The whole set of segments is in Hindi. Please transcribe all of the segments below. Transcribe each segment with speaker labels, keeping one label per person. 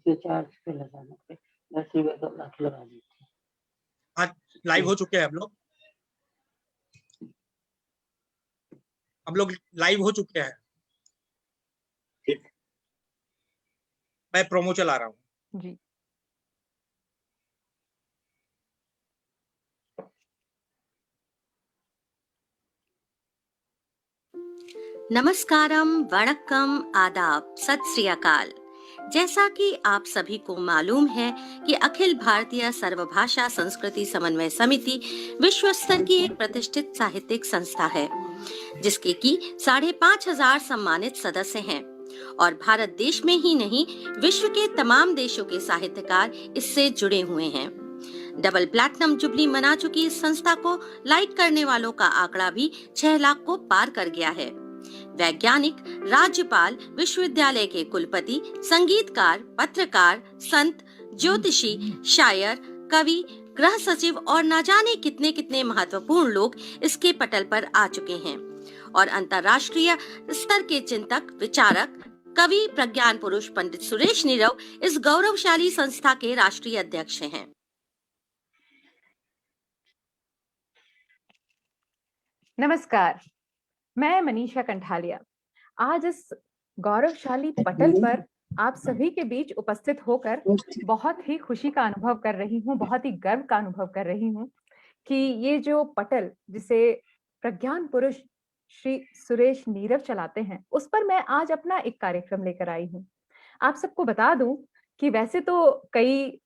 Speaker 1: से चार्ज पे लगाने पे बैटरी बैकअप रख लगा दी थी।
Speaker 2: आज लाइव हो चुके हैं हम लोग लाइव हो चुके हैं।
Speaker 1: ठीक।
Speaker 2: मैं प्रोमो चला रहा हूँ
Speaker 3: जी।
Speaker 4: नमस्कारम, वणक्कम, आदाब, सत श्री अकाल। जैसा कि आप सभी को मालूम है कि अखिल भारतीय सर्वभाषा संस्कृति समन्वय समिति विश्व स्तर की एक प्रतिष्ठित साहित्यिक संस्था है, जिसके की 5,500 सम्मानित सदस्य हैं और भारत देश में ही नहीं विश्व के तमाम देशों के साहित्यकार इससे जुड़े हुए हैं। डबल प्लैटिनम जुबली मना चुकी इस संस्था को लाइक करने वालों का आंकड़ा भी 6 लाख को पार कर गया है। वैज्ञानिक, राज्यपाल, विश्वविद्यालय के कुलपति, संगीतकार, पत्रकार, संत, ज्योतिषी, शायर, कवि, गृह सचिव और न जाने कितने कितने महत्वपूर्ण लोग इसके पटल पर आ चुके हैं और अंतर्राष्ट्रीय स्तर के चिंतक, विचारक, कवि, प्रज्ञान पुरुष पंडित सुरेश नीरव इस गौरवशाली संस्था के राष्ट्रीय अध्यक्ष हैं।
Speaker 3: नमस्कार, मैं मनीषा कंठालिया आज इस गौरवशाली पटल पर आप सभी के बीच उपस्थित होकर बहुत ही खुशी का अनुभव कर रही हूँ, बहुत ही गर्व का अनुभव कर रही हूँ कि ये जो पटल जिसे प्रज्ञान पुरुष श्री सुरेश नीरव चलाते हैं, उस पर मैं आज अपना एक कार्यक्रम लेकर आई हूँ। आप सबको बता दूं कि वैसे तो कई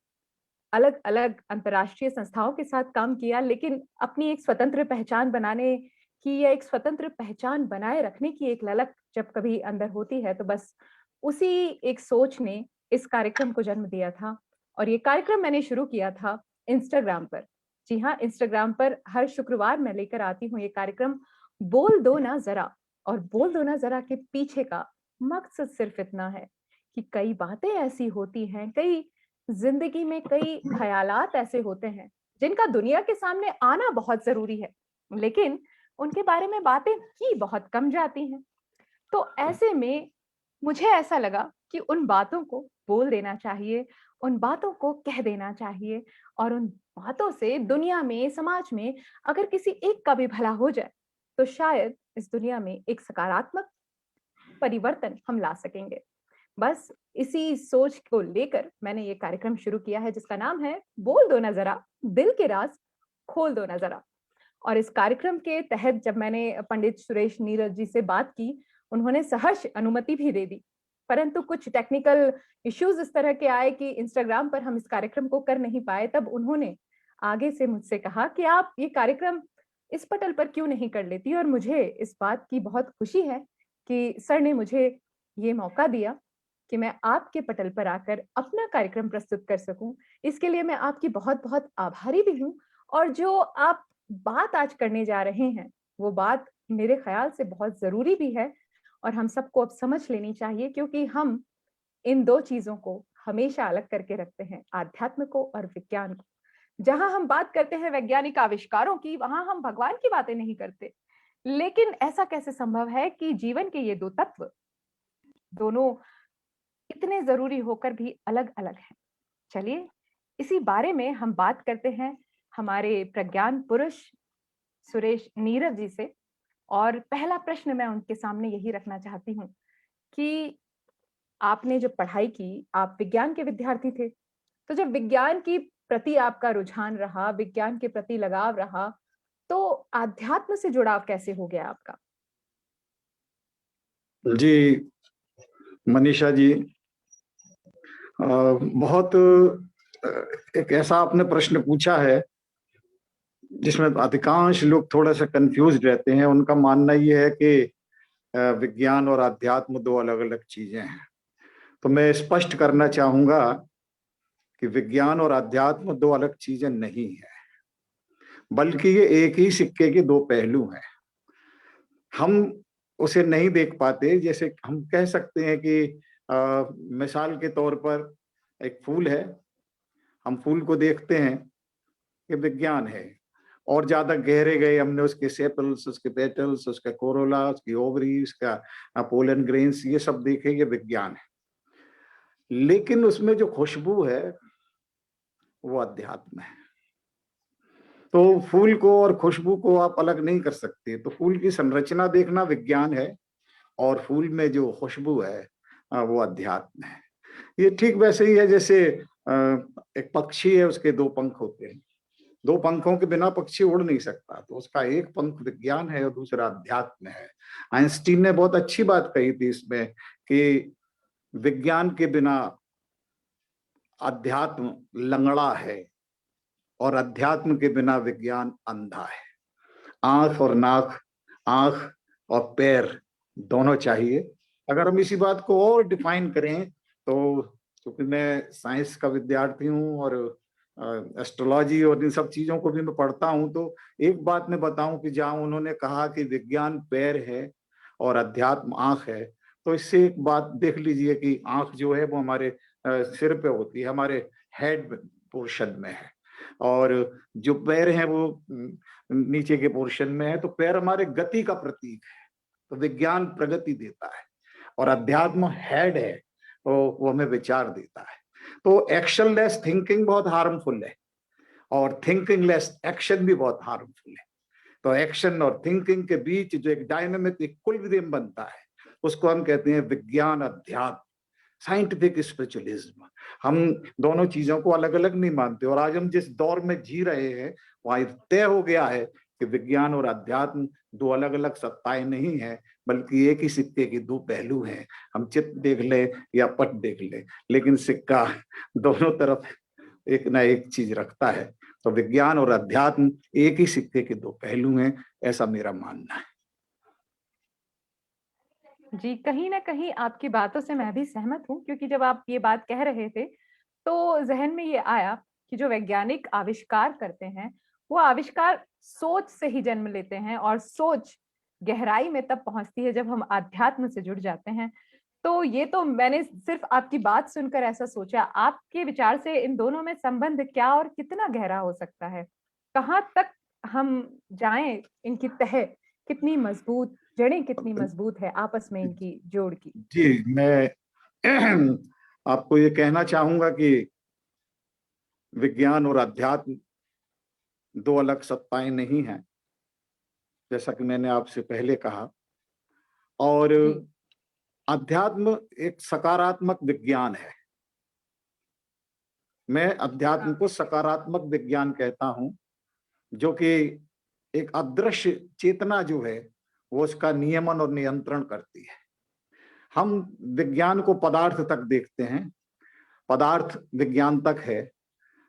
Speaker 3: अलग अलग अंतर्राष्ट्रीय संस्थाओं के साथ काम किया, लेकिन अपनी एक स्वतंत्र पहचान बनाने की या एक स्वतंत्र पहचान बनाए रखने की एक ललक जब कभी अंदर होती है, तो बस उसी एक सोच ने इस कार्यक्रम को जन्म दिया था। और ये कार्यक्रम मैंने शुरू किया था इंस्टाग्राम पर। जी हाँ, इंस्टाग्राम पर हर शुक्रवार मैं लेकर आती हूँ ये कार्यक्रम, बोल दो ना जरा। और बोल दो ना जरा के पीछे का मकसद सिर्फ इतना है कि कई बातें ऐसी होती हैं, कई जिंदगी में कई ख्यालात ऐसे होते हैं जिनका दुनिया के सामने आना बहुत जरूरी है, लेकिन उनके बारे में बातें की बहुत कम जाती हैं। तो ऐसे में मुझे ऐसा लगा कि उन बातों को बोल देना चाहिए, उन बातों को कह देना चाहिए और उन बातों से दुनिया में, समाज में अगर किसी एक का भी भला हो जाए तो शायद इस दुनिया में एक सकारात्मक परिवर्तन हम ला सकेंगे। बस इसी सोच को लेकर मैंने ये कार्यक्रम शुरू किया है जिसका नाम है बोल दो ना जरा, दिल के राज खोल दो ना जरा। और इस कार्यक्रम के तहत जब मैंने पंडित सुरेश नीरज जी से बात की, उन्होंने सहर्ष अनुमति भी दे दी, परंतु कुछ टेक्निकल इश्यूज इस तरह के आए कि इंस्टाग्राम पर हम इस कार्यक्रम को कर नहीं पाए। तब उन्होंने आगे से मुझसे कहा कि आप ये कार्यक्रम इस पटल पर क्यों नहीं कर लेती, और मुझे इस बात की बहुत खुशी है कि सर ने मुझे ये मौका दिया कि मैं आपके पटल पर आकर अपना कार्यक्रम प्रस्तुत कर सकूं। इसके लिए मैं आपकी बहुत बहुत आभारी भी हूं। और जो आप बात आज करने जा रहे हैं, वो बात मेरे ख्याल से बहुत जरूरी भी है और हम सबको अब समझ लेनी चाहिए, क्योंकि हम इन दो चीजों को हमेशा अलग करके रखते हैं, आध्यात्म को और विज्ञान को। जहां हम बात करते हैं वैज्ञानिक आविष्कारों की, वहां हम भगवान की बातें नहीं करते। लेकिन ऐसा कैसे संभव है कि जीवन के ये दो तत्व दोनों इतने जरूरी होकर भी अलग अलग हैं? चलिए इसी बारे में हम बात करते हैं हमारे प्रज्ञान पुरुष सुरेश नीरव जी से। और पहला प्रश्न मैं उनके सामने यही रखना चाहती हूँ कि आपने जब पढ़ाई की, आप विज्ञान के विद्यार्थी थे, तो जब विज्ञान की प्रति आपका रुझान रहा, विज्ञान के प्रति लगाव रहा, तो आध्यात्म से जुड़ाव कैसे हो गया आपका?
Speaker 5: जी मनीषा जी, बहुत एक ऐसा आपने प्रश्न पूछा है जिसमें अधिकांश लोग थोड़ा सा कंफ्यूज रहते हैं। उनका मानना ये है कि विज्ञान और अध्यात्म दो अलग अलग चीजें हैं। तो मैं स्पष्ट करना चाहूंगा कि विज्ञान और अध्यात्म दो अलग चीजें नहीं है, बल्कि ये एक ही सिक्के के दो पहलू हैं। हम उसे नहीं देख पाते। जैसे हम कह सकते हैं कि मिसाल के तौर पर एक फूल है, हम फूल को देखते हैं, ये विज्ञान है। और ज्यादा गहरे गए, हमने उसके सेपल्स, उसके पेटल्स, उसका कोरोला, उसकी ओवरी, उसका पोलन ग्रेन्स, ये सब देखे, ये विज्ञान है। लेकिन उसमें जो खुशबू है वो अध्यात्म है। तो फूल को और खुशबू को आप अलग नहीं कर सकते। तो फूल की संरचना देखना विज्ञान है और फूल में जो खुशबू है वो अध्यात्म है। ये ठीक वैसे ही है जैसे एक पक्षी है, उसके दो पंख होते हैं। दो पंखों के बिना पक्षी उड़ नहीं सकता, तो उसका एक पंख विज्ञान है और दूसरा अध्यात्म है। आइंस्टीन ने बहुत अच्छी बात कही थी इसमें कि विज्ञान के बिना अध्यात्म लंगड़ा है और अध्यात्म के बिना विज्ञान अंधा है। आंख और नाक, आंख और पैर दोनों चाहिए। अगर हम इसी बात को और डिफाइन करें तो, क्योंकि मैं साइंस का विद्यार्थी हूँ और एस्ट्रोलॉजी और इन सब चीजों को भी मैं पढ़ता हूँ, तो एक बात मैं बताऊं कि जहाँ उन्होंने कहा कि विज्ञान पैर है और अध्यात्म आंख है, तो इससे एक बात देख लीजिए कि आंख जो है वो हमारे सिर पे होती है, हमारे हेड पोर्शन में है, और जो पैर हैं वो नीचे के पोर्शन में है। तो पैर हमारे गति का प्रतीक है, तो विज्ञान प्रगति देता है, और अध्यात्म हेड है तो वो हमें विचार देता है। तो एक्शन लेस थिंकिंग बहुत हार्मफुल है और थिंकिंग लेस एक्शन भी बहुत हार्मफुल है। तो एक्शन और थिंकिंग के बीच जो एक डायनामिक इक्विलिब्रियम बनता है उसको हम कहते हैं विज्ञान अध्यात्म, साइंटिफिक स्पिरिचुअलिज्म। हम दोनों चीजों को अलग अलग नहीं मानते, और आज हम जिस दौर में जी रहे हैं वहां तय हो गया है कि विज्ञान और अध्यात्म दो अलग अलग सत्ताएं नहीं है, बल्कि एक ही सिक्के के दो पहलू हैं। हम चित्त देख ले या पट देख ले, लेकिन सिक्का दोनों तरफ एक ना एक चीज रखता है। तो विज्ञान और अध्यात्म एक ही सिक्के के दो पहलू हैं, ऐसा मेरा मानना है।
Speaker 3: जी, कहीं ना कहीं आपकी बातों से मैं भी सहमत हूँ, क्योंकि जब आप ये बात कह रहे थे तो जहन में ये आया कि जो वैज्ञानिक आविष्कार करते हैं वो आविष्कार सोच से ही जन्म लेते हैं, और सोच गहराई में तब पहुंचती है जब हम आध्यात्म से जुड़ जाते हैं। तो ये तो मैंने सिर्फ आपकी बात सुनकर ऐसा सोचा। आपके विचार से इन दोनों में संबंध क्या और कितना गहरा हो सकता है? कहाँ तक हम जाएं? इनकी तह कितनी मजबूत, जड़ें कितनी मजबूत है आपस में इनकी जोड़ की?
Speaker 5: जी, मैं आपको ये कहना चाहूंगा कि विज्ञान और अध्यात्म दो अलग सत्ताएं नहीं हैं, जैसा कि मैंने आपसे पहले कहा। और अध्यात्म एक सकारात्मक विज्ञान है। मैं अध्यात्म को सकारात्मक विज्ञान कहता हूं, जो कि एक अदृश्य चेतना जो है वो उसका नियमन और नियंत्रण करती है। हम विज्ञान को पदार्थ तक देखते हैं, पदार्थ विज्ञान तक है,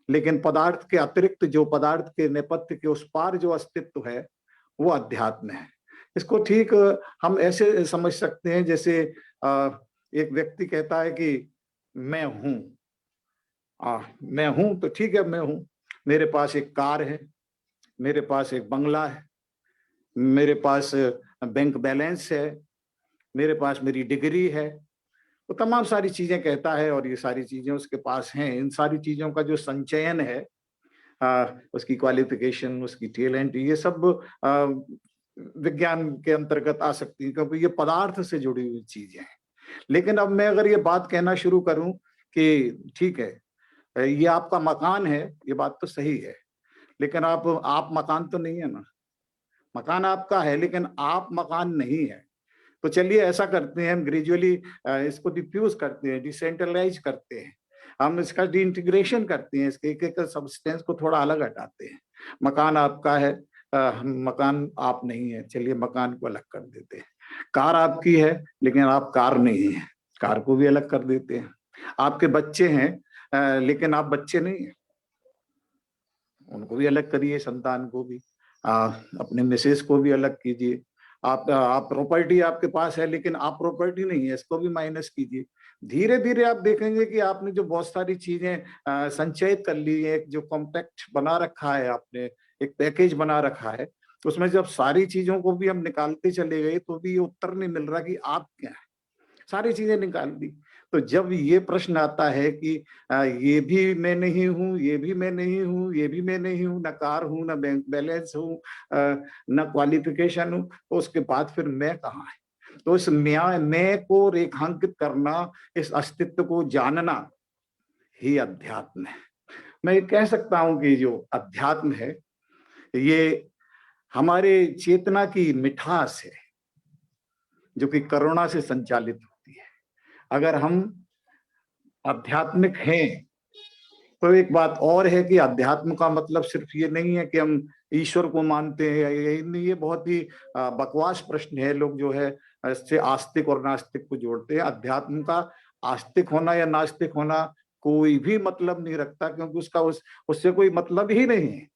Speaker 5: लेकिन पदार्थ के अतिरिक्त जो पदार्थ के नेपथ्य के उस पार जो अस्तित्व है वो अध्यात्म है। इसको ठीक हम ऐसे समझ सकते हैं जैसे एक व्यक्ति कहता है कि मैं हूं, मैं हूं तो ठीक है, मैं हूं, मेरे पास एक कार है, मेरे पास एक बंगला है, मेरे पास बैंक बैलेंस है, मेरे पास मेरी डिग्री है, तो तमाम सारी चीजें कहता है, और ये सारी चीजें उसके पास हैं। इन सारी चीजों का जो संचयन है, उसकी क्वालिफिकेशन, उसकी टैलेंट, ये सब विज्ञान के अंतर्गत आ सकती है, क्योंकि ये पदार्थ से जुड़ी हुई चीजें हैं। लेकिन अब मैं अगर ये बात कहना शुरू करूं कि ठीक है, ये आपका मकान है, ये बात तो सही है, लेकिन आप मकान तो नहीं है ना। मकान आपका है लेकिन आप मकान नहीं है। तो चलिए ऐसा करते हैं, हम ग्रेजुअली इसको डिफ्यूज करते हैं, डिसेंट्रलाइज करते हैं, हम इसका डिइंटीग्रेशन करते हैं, इसके एक एक सब्सटेंस को थोड़ा अलग हटाते हैं। मकान आपका है, मकान आप नहीं है, चलिए मकान को अलग कर देते हैं। कार आपकी है लेकिन आप कार नहीं है, कार को भी अलग कर देते हैं। आपके बच्चे हैं लेकिन आप बच्चे नहीं है, उनको भी अलग करिए, संतान को भी, अपने मिसेज को भी अलग कीजिए। आप प्रॉपर्टी आपके पास है लेकिन आप प्रॉपर्टी नहीं है, इसको भी माइनस कीजिए। धीरे धीरे आप देखेंगे कि आपने जो बहुत सारी चीजें संचयित कर ली है, एक जो कॉम्पैक्ट बना रखा है आपने, एक पैकेज बना रखा है, उसमें जब सारी चीजों को भी हम निकालते चले गए तो भी ये उत्तर नहीं मिल रहा कि आप क्या है। सारी चीजें निकाल दी। तो जब ये प्रश्न आता है कि ये भी मैं नहीं हूँ, ये भी मैं नहीं हूँ, ये भी मैं नहीं हूँ, न कार हूँ, न बैंक बैलेंस हूँ, न क्वालिफिकेशन हूँ, तो उसके बाद फिर मैं कहाँ है? तो इस मैं को रेखांकित करना, इस अस्तित्व को जानना ही अध्यात्म है। मैं ये कह सकता हूं कि जो अध्यात्म है ये हमारे चेतना की मिठास है जो कि करुणा से संचालित होती है। अगर हम आध्यात्मिक हैं तो एक बात और है कि अध्यात्म का मतलब सिर्फ ये नहीं है कि हम ईश्वर को मानते हैं, यही नहीं। ये बहुत ही बकवास प्रश्न है। लोग जो है इससे आस्तिक और नास्तिक को जोड़ते हैं। अध्यात्म का आस्तिक होना या नास्तिक होना कोई भी मतलब नहीं रखता, क्योंकि उसका उससे कोई मतलब ही नहीं है।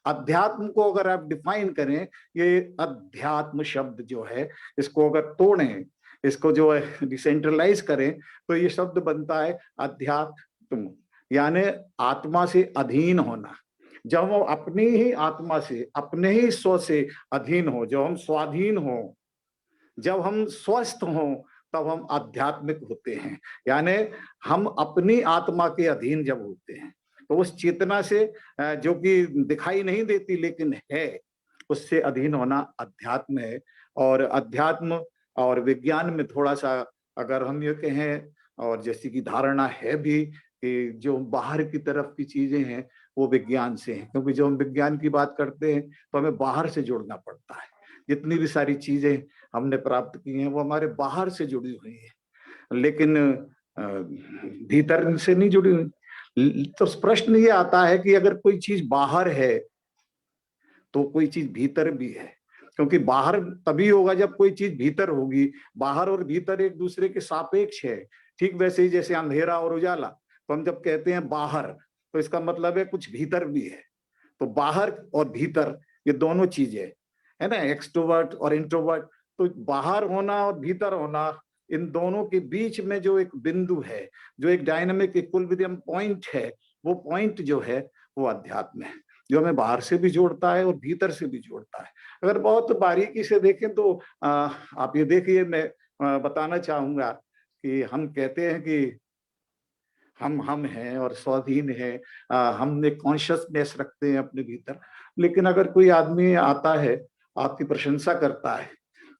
Speaker 5: अध्यात्म को अगर आप डिफाइन करें, ये अध्यात्म शब्द जो है इसको अगर तोड़ें, इसको जो है डिसेंट्रलाइज करें, तो ये शब्द बनता है अध्यात्म, यानी आत्मा से अधीन होना। जब हम अपनी ही आत्मा से, अपने ही स्व से अधीन हो, जब हम स्वाधीन हो, जब हम स्वस्थ हों, तब हम आध्यात्मिक होते हैं। यानी हम अपनी आत्मा के अधीन जब होते हैं, तो उस चेतना से जो कि दिखाई नहीं देती लेकिन है, उससे अधीन होना अध्यात्म है। और अध्यात्म और विज्ञान में थोड़ा सा अगर हम ये कहें, और जैसी की धारणा है भी कि जो बाहर की तरफ की चीजें हैं वो विज्ञान से हैं, क्योंकि जब हम विज्ञान की बात करते हैं तो हमें बाहर से जुड़ना पड़ता है। जितनी भी सारी चीजें हमने प्राप्त की हैं वो हमारे बाहर से जुड़ी हुई हैं, लेकिन भीतर से नहीं जुड़ी हुई। तो प्रश्न ये आता है कि अगर कोई चीज बाहर है तो कोई चीज भीतर भी है, क्योंकि बाहर तभी होगा जब कोई चीज भीतर होगी। बाहर और भीतर एक दूसरे के सापेक्ष है। ठीक वैसे ही जैसे अंधेरा और उजाला, तो हम जब कहते हैं बाहर तो इसका मतलब है कुछ भीतर भी है। तो बाहर और भीतर ये दोनों चीजें है ना, एक्सट्रोवर्ट और इंट्रोवर्ट। तो बाहर होना और भीतर होना, इन दोनों के बीच में जो एक बिंदु है, जो एक डायनामिक इक्विलिब्रियम पॉइंट है, वो पॉइंट जो है वो अध्यात्म है, जो हमें बाहर से भी जोड़ता है और भीतर से भी जोड़ता है। अगर बहुत बारीकी से देखें तो आप ये देखिए, मैं बताना चाहूंगा कि हम कहते हैं कि हम हैं और स्वाधीन है, हम एक कॉन्शियसनेस रखते हैं अपने भीतर। लेकिन अगर कोई आदमी आता है, आपकी प्रशंसा करता है,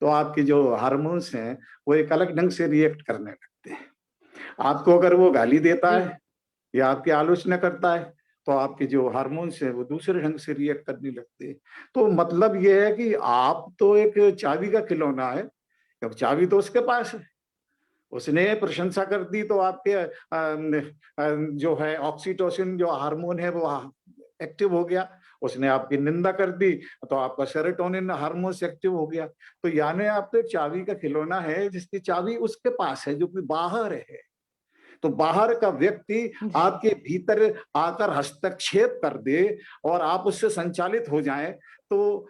Speaker 5: तो आपके जो हार्मोन्स हैं वो एक अलग ढंग से रिएक्ट करने लगते हैं। आपको अगर वो गाली देता है या आपकी आलोचना करता है, तो आपके जो हार्मोन्स हैं वो दूसरे ढंग से रिएक्ट करने लगते हैं। तो मतलब ये है कि आप तो एक चाबी का खिलौना है, अब चाबी तो उसके पास है। उसने प्रशंसा कर दी तो आपके जो है ऑक्सीटोसिन जो हार्मोन है वो एक्टिव हो गया। उसने आपकी निंदा कर दी तो आपका सेरोटोनिन हार्मोन एक्टिव हो गया। तो यानी आप तो एक चाबी का खिलौना है जिसकी चाबी उसके पास है जो कि बाहर है। तो बाहर का व्यक्ति आपके भीतर आकर हस्तक्षेप कर दे और आप उससे संचालित हो जाएं, तो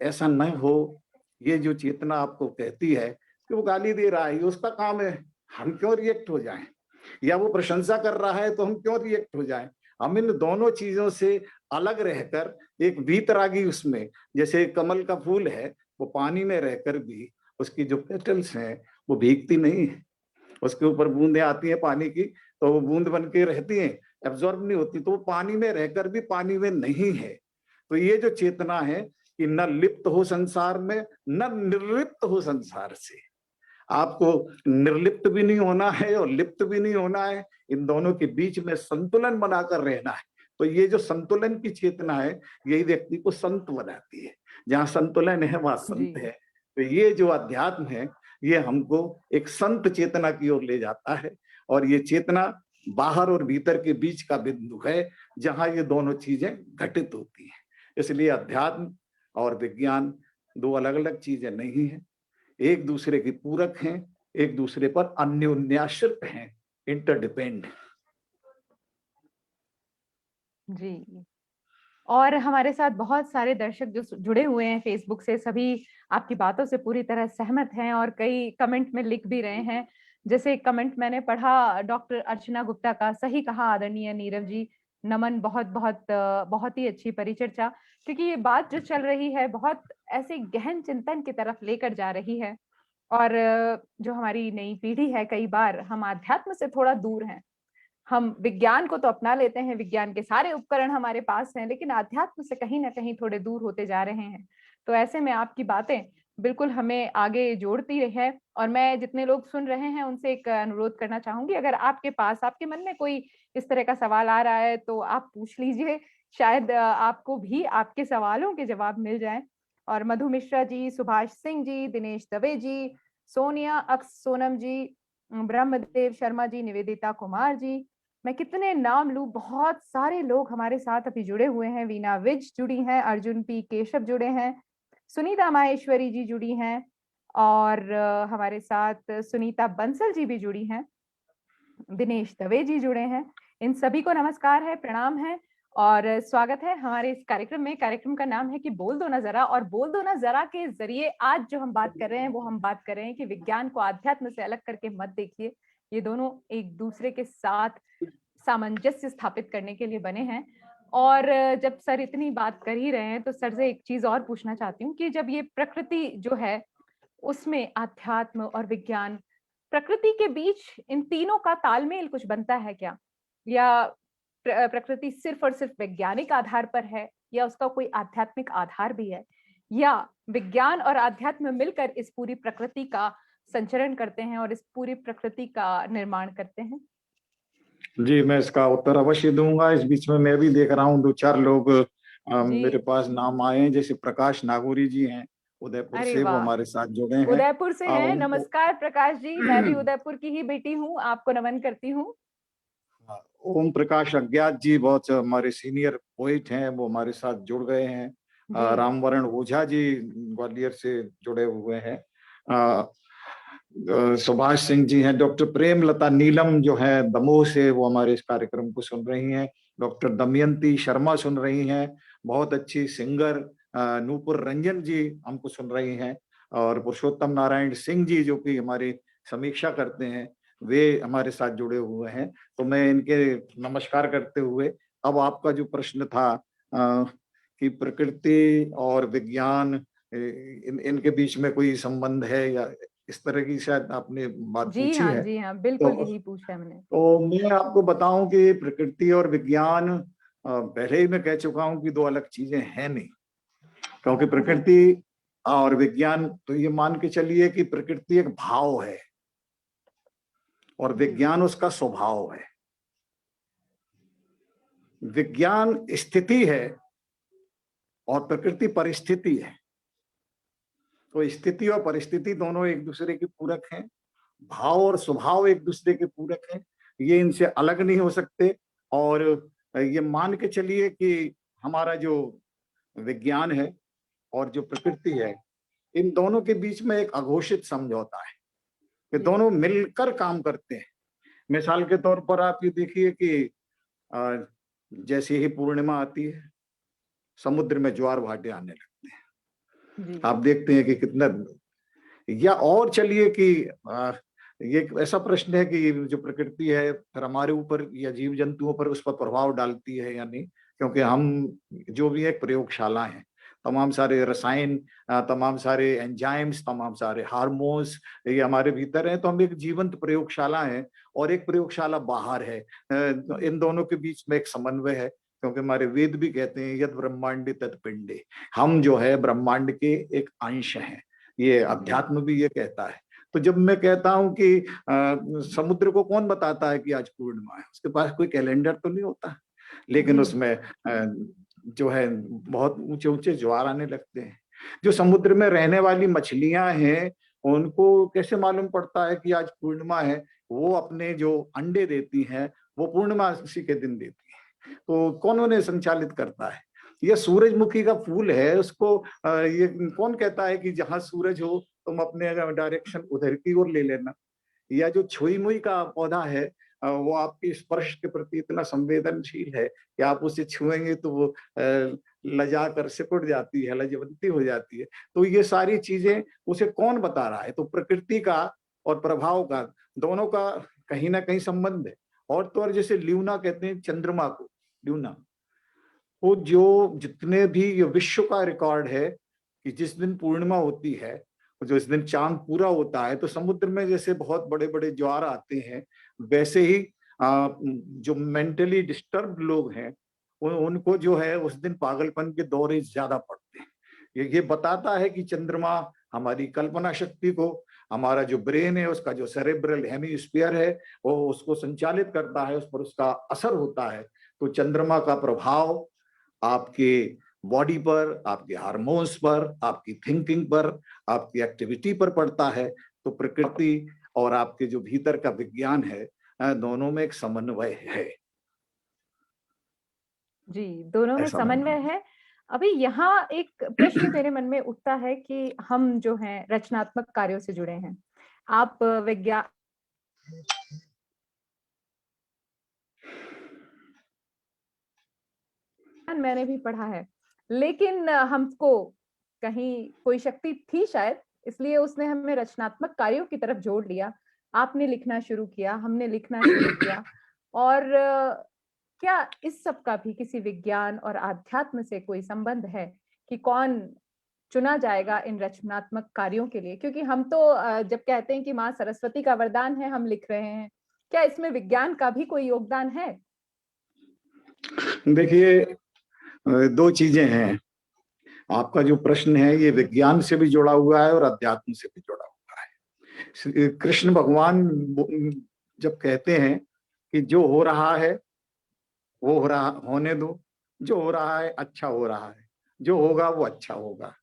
Speaker 5: ऐसा न हो। ये जो चेतना आपको कहती है कि वो गाली दे रहा है, उसका काम है, हम क्यों रिएक्ट हो जाएं? या वो प्रशंसा कर रहा है तो हम क्यों रिएक्ट हो जाएं? हम इन दोनों चीजों से अलग रहकर एक वीतरागी, उसमें जैसे कमल का फूल है, वो पानी में रहकर भी उसकी जो पेटल्स हैं वो भीगती नहीं है, उसके ऊपर बूंदें आती हैं पानी की, तो वो बूंद बन के रहती हैं, एब्जॉर्ब नहीं होती, तो वो पानी में रहकर भी पानी में नहीं है। तो ये जो चेतना है कि न लिप्त हो संसार में, न निर्लिप्त हो संसार से। आपको निर्लिप्त भी नहीं होना है और लिप्त भी नहीं होना है, इन दोनों के बीच में संतुलन बनाकर रहना है। तो ये जो संतुलन की चेतना है, यही व्यक्ति को संत बनाती है। जहाँ संतुलन है वहां संत है। तो ये जो अध्यात्म है, ये हमको एक संत चेतना की ओर ले जाता है। और ये चेतना बाहर और भीतर के बीच का बिंदु है जहां ये दोनों चीजें घटित होती हैं। इसलिए अध्यात्म और विज्ञान दो अलग अलग चीजें नहीं है, एक दूसरे की पूरक हैं, एक दूसरे पर अन्योन्याश्रित हैं, इंटरडिपेंड।
Speaker 3: जी, और हमारे साथ बहुत सारे दर्शक जो जुड़े हुए हैं फेसबुक से, सभी आपकी बातों से पूरी तरह सहमत हैं और कई कमेंट में लिख भी रहे हैं। जैसे कमेंट मैंने पढ़ा डॉक्टर अर्चना गुप्ता का, सही कहा आदरणीय नीरव जी, नमन, बहुत बहुत बहुत ही अच्छी परिचर्चा, क्योंकि ये बात जो चल रही है बहुत ऐसे गहन चिंतन की तरफ लेकर जा रही है। और जो हमारी नई पीढ़ी है, कई बार हम आध्यात्म से थोड़ा दूर हैं। हम विज्ञान को तो अपना लेते हैं, विज्ञान के सारे उपकरण हमारे पास हैं, लेकिन आध्यात्म से कहीं ना कहीं थोड़े दूर होते जा रहे हैं। तो ऐसे में आपकी बातें बिल्कुल हमें आगे जोड़ती है। और मैं जितने लोग सुन रहे हैं उनसे एक अनुरोध करना चाहूँगी, अगर आपके पास आपके मन में कोई इस तरह का सवाल आ रहा है तो आप पूछ लीजिए, शायद आपको भी आपके सवालों के जवाब मिल जाएँ। और मधु मिश्रा जी, सुभाष सिंह जी, दिनेश दवे जी, सोनिया सोनम जी, ब्रह्मदेव शर्मा जी, निवेदिता कुमार जी, मैं कितने नाम लूँ, बहुत सारे लोग हमारे साथ अभी जुड़े हुए हैं। वीना विज जुड़ी हैं, अर्जुन पी केशव जुड़े हैं, सुनीता माहेश्वरी जी जुड़ी हैं और हमारे साथ सुनीता बंसल जी भी जुड़ी हैं, दिनेश दवे जी जुड़े हैं। इन सभी को नमस्कार है, प्रणाम है और स्वागत है हमारे इस कार्यक्रम में। कार्यक्रम का नाम है कि बोल दो ना जरा, और बोल दो ना जरा के जरिए आज जो हम बात कर रहे हैं वो हम बात कर रहे हैं कि विज्ञान को आध्यात्म से अलग करके मत देखिए। ये दोनों एक दूसरे के साथ सामंजस्य स्थापित करने के लिए बने हैं। और जब सर इतनी बात कर ही रहे हैं तो सर से एक चीज और पूछना चाहती हूँ कि जब ये प्रकृति जो है उसमें आध्यात्म और विज्ञान, प्रकृति के बीच इन तीनों का तालमेल कुछ बनता है क्या, या प्रकृति सिर्फ और सिर्फ वैज्ञानिक आधार पर है, या उसका कोई आध्यात्मिक आधार भी है, या विज्ञान और आध्यात्म मिलकर इस पूरी प्रकृति का संचरण करते हैं और इस पूरी प्रकृति का निर्माण करते हैं?
Speaker 5: जी, मैं इसका उत्तर अवश्य दूंगा। इस बीच में मैं भी देख रहा हूँ 2-4 लोग
Speaker 3: जी।
Speaker 5: मेरे पास नाम आए हैं, जैसे प्रकाश नागौरी जी हैं उदयपुर
Speaker 3: अरे
Speaker 5: से, वो
Speaker 3: वाह,
Speaker 5: हमारे साथ जुड़े हैं।
Speaker 3: उदयपुर से हैं।
Speaker 5: उनको
Speaker 3: नमस्कार प्रकाश जी, मैं भी उदयपुर की ही बेटी हूँ, आपको नमन करती हूँ।
Speaker 5: ओम प्रकाश अज्ञात जी बहुत हमारे सीनियर पोइट हैं, वो हमारे साथ जुड़ गए हैं।
Speaker 3: जी।
Speaker 5: रामवरण ओझा जी ग्वालियर से जुड़े हुए हैं। सुभाष सिंह जी हैं। डॉक्टर प्रेमलता नीलम जो है दमोह से, वो हमारे इस कार्यक्रम को सुन रही हैं। डॉक्टर दमयंती शर्मा सुन रही हैं, बहुत अच्छी सिंगर। नूपुर रंजन जी हमको सुन रही हैं, और पुरुषोत्तम नारायण सिंह जी जो कि हमारी समीक्षा करते हैं, वे हमारे साथ जुड़े हुए हैं। तो मैं इनके नमस्कार करते हुए, अब आपका जो प्रश्न था कि प्रकृति और विज्ञान इनके बीच में कोई संबंध है, या इस तरह की शायद आपने बात पूछी है।
Speaker 3: जी हाँ, बिल्कुल
Speaker 5: तो
Speaker 3: यही पूछा है मैंने।
Speaker 5: तो मैं आपको बताऊं कि प्रकृति और विज्ञान, पहले ही मैं कह चुका हूं कि दो अलग चीजें हैं नहीं। क्योंकि प्रकृति और विज्ञान, तो ये मान के चलिए कि प्रकृति एक भाव है और विज्ञान उसका स्वभाव है। विज्ञान स्थिति है और प्रकृति परिस्थिति है। तो स्थिति और परिस्थिति दोनों एक दूसरे के पूरक हैं, भाव और स्वभाव एक दूसरे के पूरक हैं, ये इनसे अलग नहीं हो सकते। और ये मान के चलिए कि हमारा जो विज्ञान है और जो प्रकृति है, इन दोनों के बीच में एक अघोषित समझौता है कि दोनों मिलकर काम करते हैं। मिसाल के तौर पर आप ये देखिए कि जैसे ही पूर्णिमा आती है, समुद्र में ज्वार भाटे आने लगते हैं। आप देखते हैं कि कितना, या और चलिए कि ये एक ऐसा प्रश्न है कि जो प्रकृति है फिर हमारे ऊपर या जीव जंतुओं पर उस पर प्रभाव डालती है या नहीं, क्योंकि हम जो भी एक प्रयोगशाला है, तमाम सारे रसायन, तमाम सारे एंजाइम्स, तमाम सारे हार्मोन्स ये हमारे भीतर हैं। तो हम एक जीवंत प्रयोगशाला है और एक प्रयोगशाला बाहर है। इन दोनों के बीच में एक समन्वय है, क्योंकि हमारे वेद भी कहते हैं यद ब्रह्मांडे तत् पिंडे, हम जो है ब्रह्मांड के एक अंश हैं। ये अध्यात्म भी ये कहता है। तो जब मैं कहता हूं कि समुद्र को कौन बताता है कि आज पूर्णिमा है, उसके पास कोई कैलेंडर तो नहीं होता, लेकिन उसमें जो है बहुत ऊंचे ऊंचे ज्वार आने लगते हैं। जो समुद्र में रहने वाली मछलियां हैं, उनको कैसे मालूम पड़ता है कि आज पूर्णिमा है? वो अपने जो अंडे देती हैं वो पूर्णिमासी के दिन देती है। तो कौन उन्हें संचालित करता है? ये सूरजमुखी का फूल है, उसको ये कौन कहता है कि जहां सूरज हो तुम अपने डायरेक्शन उधर की ओर ले लेना? या जो छुई मुई का पौधा है, वो आपके स्पर्श के प्रति इतना संवेदनशील है कि आप उसे छुएंगे तो वो लजा कर सिकुड़ जाती है, लजवंती हो जाती है। तो ये सारी चीजें उसे कौन बता रहा है? तो प्रकृति का और प्रभाव का, दोनों का कहीं ना कहीं संबंध है। और तो और जैसे ल्यूना कहते हैं चंद्रमा को, ल्यूना, वो जो जितने भी ये विश्व का रिकॉर्ड है कि जिस दिन पूर्णिमा होती है, जो इस दिन चांद पूरा होता है, तो समुद्र में जैसे बहुत बड़े बड़े ज्वार आते हैं, वैसे ही जो मेंटली डिस्टर्ब लोग हैं उनको जो है उस दिन पागलपन के दौरे ज्यादा पड़ते हैं। ये बताता है कि चंद्रमा हमारी कल्पना शक्ति को, हमारा जो ब्रेन है उसका जो सेरेब्रल हेमिस्फीयर है वो उसको संचालित करता है, उस पर उसका असर होता है। तो चंद्रमा का प्रभाव आपके बॉडी पर, आपके हार्मोन्स पर, आपकी थिंकिंग पर, आपकी एक्टिविटी पर पड़ता है। तो प्रकृति और आपके जो भीतर का विज्ञान है, दोनों में एक समन्वय है।
Speaker 3: जी, दोनों में
Speaker 5: ऐसा
Speaker 3: समन्वय
Speaker 5: मानना
Speaker 3: है। अभी यहाँ एक प्रश्न मेरे मन में उठता है कि हम जो हैं रचनात्मक कार्यों से जुड़े हैं। आप विज्ञान मैंने भी पढ़ा है, लेकिन हमको कहीं कोई शक्ति थी शायद, इसलिए उसने हमें रचनात्मक कार्यों की तरफ जोड़ लिया। आपने लिखना शुरू किया, हमने लिखना शुरू किया, और क्या इस सब का भी किसी विज्ञान और आध्यात्म से कोई संबंध है कि कौन चुना जाएगा इन रचनात्मक कार्यों के लिए? क्योंकि हम तो जब कहते हैं कि माँ सरस्वती का वरदान है, हम लिख रहे हैं, क्या इसमें विज्ञान का भी कोई योगदान है?
Speaker 5: देखिए, दो चीजें हैं। आपका जो प्रश्न है ये विज्ञान से भी जुड़ा हुआ है और अध्यात्म से भी जुड़ा हुआ है। कृष्ण भगवान जब कहते हैं कि जो हो रहा है वो हो रहा, होने दो, जो हो रहा है अच्छा हो रहा है, जो होगा वो अच्छा होगा,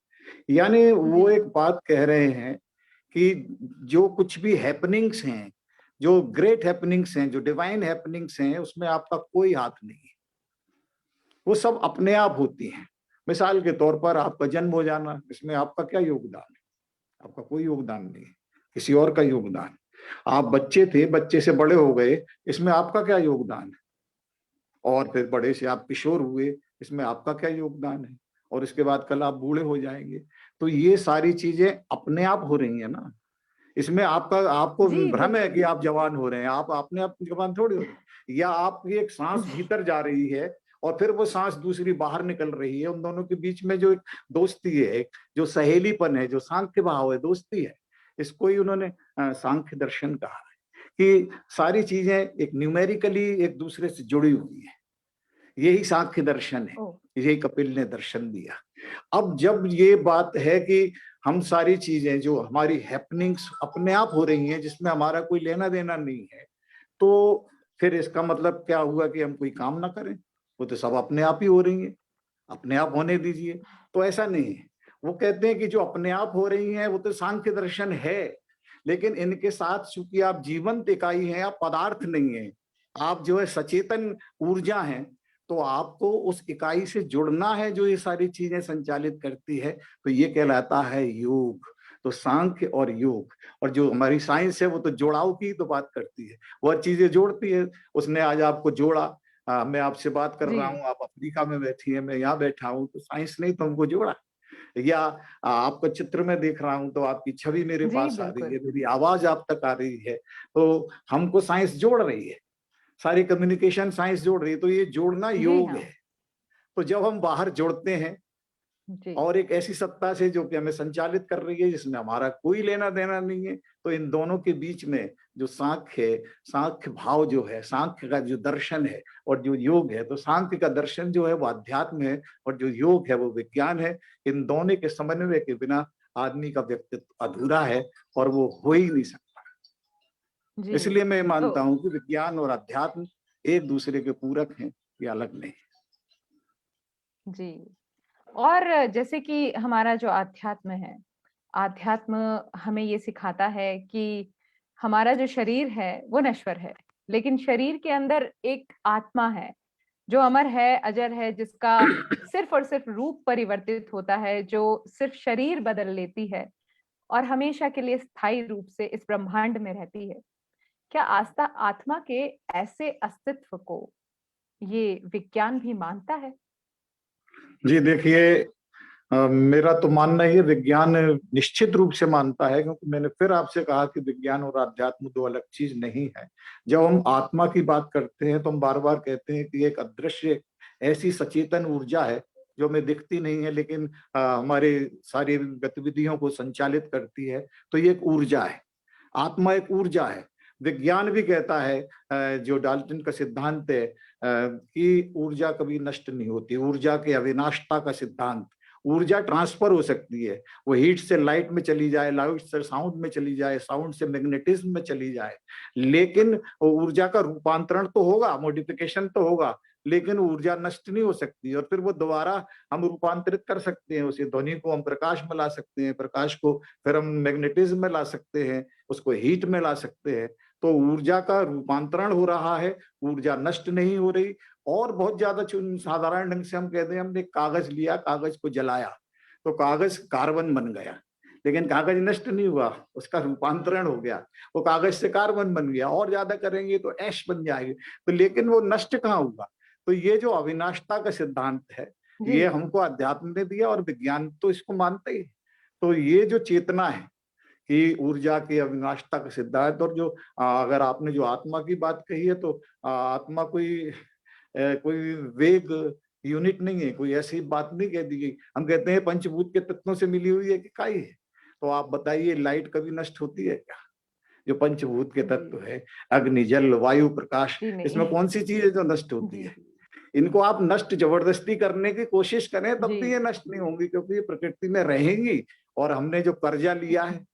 Speaker 5: यानी वो एक बात कह रहे हैं कि जो कुछ भी हैपनिंग्स हैं, जो ग्रेट हैपनिंग्स हैं, जो डिवाइन हैपनिंग्स हैं, उसमें आपका कोई हाथ नहीं है, वो सब अपने आप होती हैं। मिसाल के तौर पर आपका जन्म हो जाना, इसमें आपका क्या योगदान है? आपका कोई योगदान नहीं है, किसी और का योगदान। आप बच्चे थे, बच्चे से बड़े हो गए, इसमें आपका क्या योगदान है? और फिर बड़े से आप किशोर हुए, इसमें आपका क्या योगदान है? और इसके बाद कल आप बूढ़े हो जाएंगे। तो ये सारी चीजें अपने आप हो रही है ना। इसमें आपको भ्रम है कि आप जवान हो रहे हैं, आप अपने आप जवान थोड़ी हो रहे हैं। या आपकी एक सांस भीतर जा रही है और फिर वो सांस दूसरी बाहर निकल रही है, उन दोनों के बीच में जो एक दोस्ती है, एक जो सहेलीपन है, जो सांख्य भाव है, दोस्ती है, इसको ही उन्होंने सांख्य दर्शन कहा है कि सारी चीजें एक न्यूमेरिकली एक दूसरे से जुड़ी हुई है। यही सांख्य दर्शन है, यही कपिल ने दर्शन दिया। अब जब ये बात है कि हम सारी चीजें जो हमारी हैपनिंग्स अपने आप हो रही हैं, जिसमें हमारा कोई लेना देना नहीं है, तो फिर इसका मतलब क्या हुआ कि हम कोई काम ना करें? वो तो सब अपने आप ही हो रही है, अपने आप होने दीजिए। तो ऐसा नहीं है। वो कहते हैं कि जो अपने आप हो रही हैं वो तो सांख्य दर्शन है, लेकिन इनके साथ चूंकि आप जीवंत इकाई हैं, आप पदार्थ नहीं है, आप जो है सचेतन ऊर्जा हैं, तो आपको उस इकाई से जुड़ना है जो ये सारी चीजें संचालित करती है। तो ये कहलाता है योग। तो सांख्य और योग, और जो हमारी साइंस है वो तो जोड़ाव की तो बात करती है, वह चीजें जोड़ती है। उसने आज आपको जोड़ा, मैं आपसे बात कर रहा हूँ, आप अफ्रीका में बैठी है, मैं यहाँ बैठा हूँ, तो साइंस नहीं तो हमको जोड़ा। या आपको चित्र में देख रहा हूं तो आपकी छवि मेरे पास आ रही है, मेरी आवाज आप तक आ रही है, तो हमको साइंस जोड़ रही है, सारी कम्युनिकेशन साइंस जोड़ रही है। तो ये जोड़ना योग है। तो जब हम बाहर जोड़ते हैं और एक ऐसी सत्ता से जो कि हमें संचालित कर रही है, जिसमें हमारा कोई लेना देना नहीं है, तो इन दोनों के बीच में जो सांख्य भाव जो है, सांख्य का जो दर्शन है और जो योग है, तो सांख्य का दर्शन जो है वो अध्यात्म है और जो योग है वो विज्ञान है। इन दोनों के समन्वय के बिना आदमी का व्यक्तित्व अधूरा है और वो हो ही नहीं सकता। इसलिए मैं मानता हूं कि विज्ञान और अध्यात्म एक दूसरे के पूरक हैं, ये अलग नहीं है।
Speaker 3: जी, और जैसे कि हमारा जो अध्यात्म है, अध्यात्म हमें ये सिखाता है कि हमारा जो शरीर है वो नश्वर है, लेकिन शरीर के अंदर एक आत्मा है जो अमर है, अजर है, जिसका सिर्फ और सिर्फ रूप परिवर्तित होता है, जो सिर्फ शरीर बदल लेती है और हमेशा के लिए स्थायी रूप से इस ब्रह्मांड में रहती है। क्या आत्मा के ऐसे अस्तित्व को ये विज्ञान भी मानता है?
Speaker 5: जी देखिए, मेरा तो मानना ही है विज्ञान निश्चित रूप से मानता है, क्योंकि मैंने फिर आपसे कहा कि विज्ञान और अध्यात्म दो अलग चीज नहीं है। जब हम आत्मा की बात करते हैं तो हम बार बार कहते हैं कि एक अदृश्य ऐसी सचेतन ऊर्जा है जो हमें दिखती नहीं है, लेकिन हमारे सारी गतिविधियों को संचालित करती है। तो ये एक ऊर्जा है, आत्मा एक ऊर्जा है। विज्ञान भी कहता है, जो डाल्टन का सिद्धांत है कि ऊर्जा कभी नष्ट नहीं होती, ऊर्जा के अविनाशता का सिद्धांत, ऊर्जा ट्रांसफर हो सकती है, वो हीट से लाइट में चली जाए, लाइट से साउंड में चली जाए, साउंड से मैग्नेटिज्म में चली जाए, लेकिन ऊर्जा का रूपांतरण तो होगा, मॉडिफिकेशन तो होगा, लेकिन ऊर्जा नष्ट नहीं हो सकती। और फिर वो दोबारा हम रूपांतरित कर सकते हैं, उसे ध्वनि को हम प्रकाश में ला सकते हैं, प्रकाश को फिर हम मैग्नेटिज्म में ला सकते हैं, उसको हीट में ला सकते हैं। तो ऊर्जा का रूपांतरण हो रहा है, ऊर्जा नष्ट नहीं हो रही। और बहुत ज्यादा साधारण ढंग से हम कहते हैं, हमने कागज लिया, कागज को जलाया तो कागज कार्बन बन गया, लेकिन कागज नष्ट नहीं हुआ, उसका रूपांतरण हो गया, वो कागज से कार्बन बन गया। और ज्यादा करेंगे तो ऐश बन जाएगी, तो लेकिन वो नष्ट कहाँ हुआ। तो ये जो अविनाशता का सिद्धांत है, ये हमको अध्यात्म ने दिया और विज्ञान तो इसको मानते ही। तो ये जो चेतना है कि ऊर्जा की अविनाशता का सिद्धांत, और जो अगर आपने जो आत्मा की बात कही है, तो आत्मा कोई वेग यूनिट नहीं है, कोई ऐसी बात नहीं कह दी गई। हम कहते हैं पंचभूत के तत्वों से मिली हुई है कि काई है। तो आप बताइए, लाइट कभी नष्ट होती है क्या? जो पंचभूत के तत्व है, अग्नि, जल, वायु, प्रकाश, इसमें कौन सी चीज है जो नष्ट होती है? इनको आप नष्ट जबरदस्ती करने की कोशिश करें तब भी ये नष्ट नहीं होंगी, क्योंकि ये प्रकृति में रहेंगी। और हमने जो कर्जा लिया है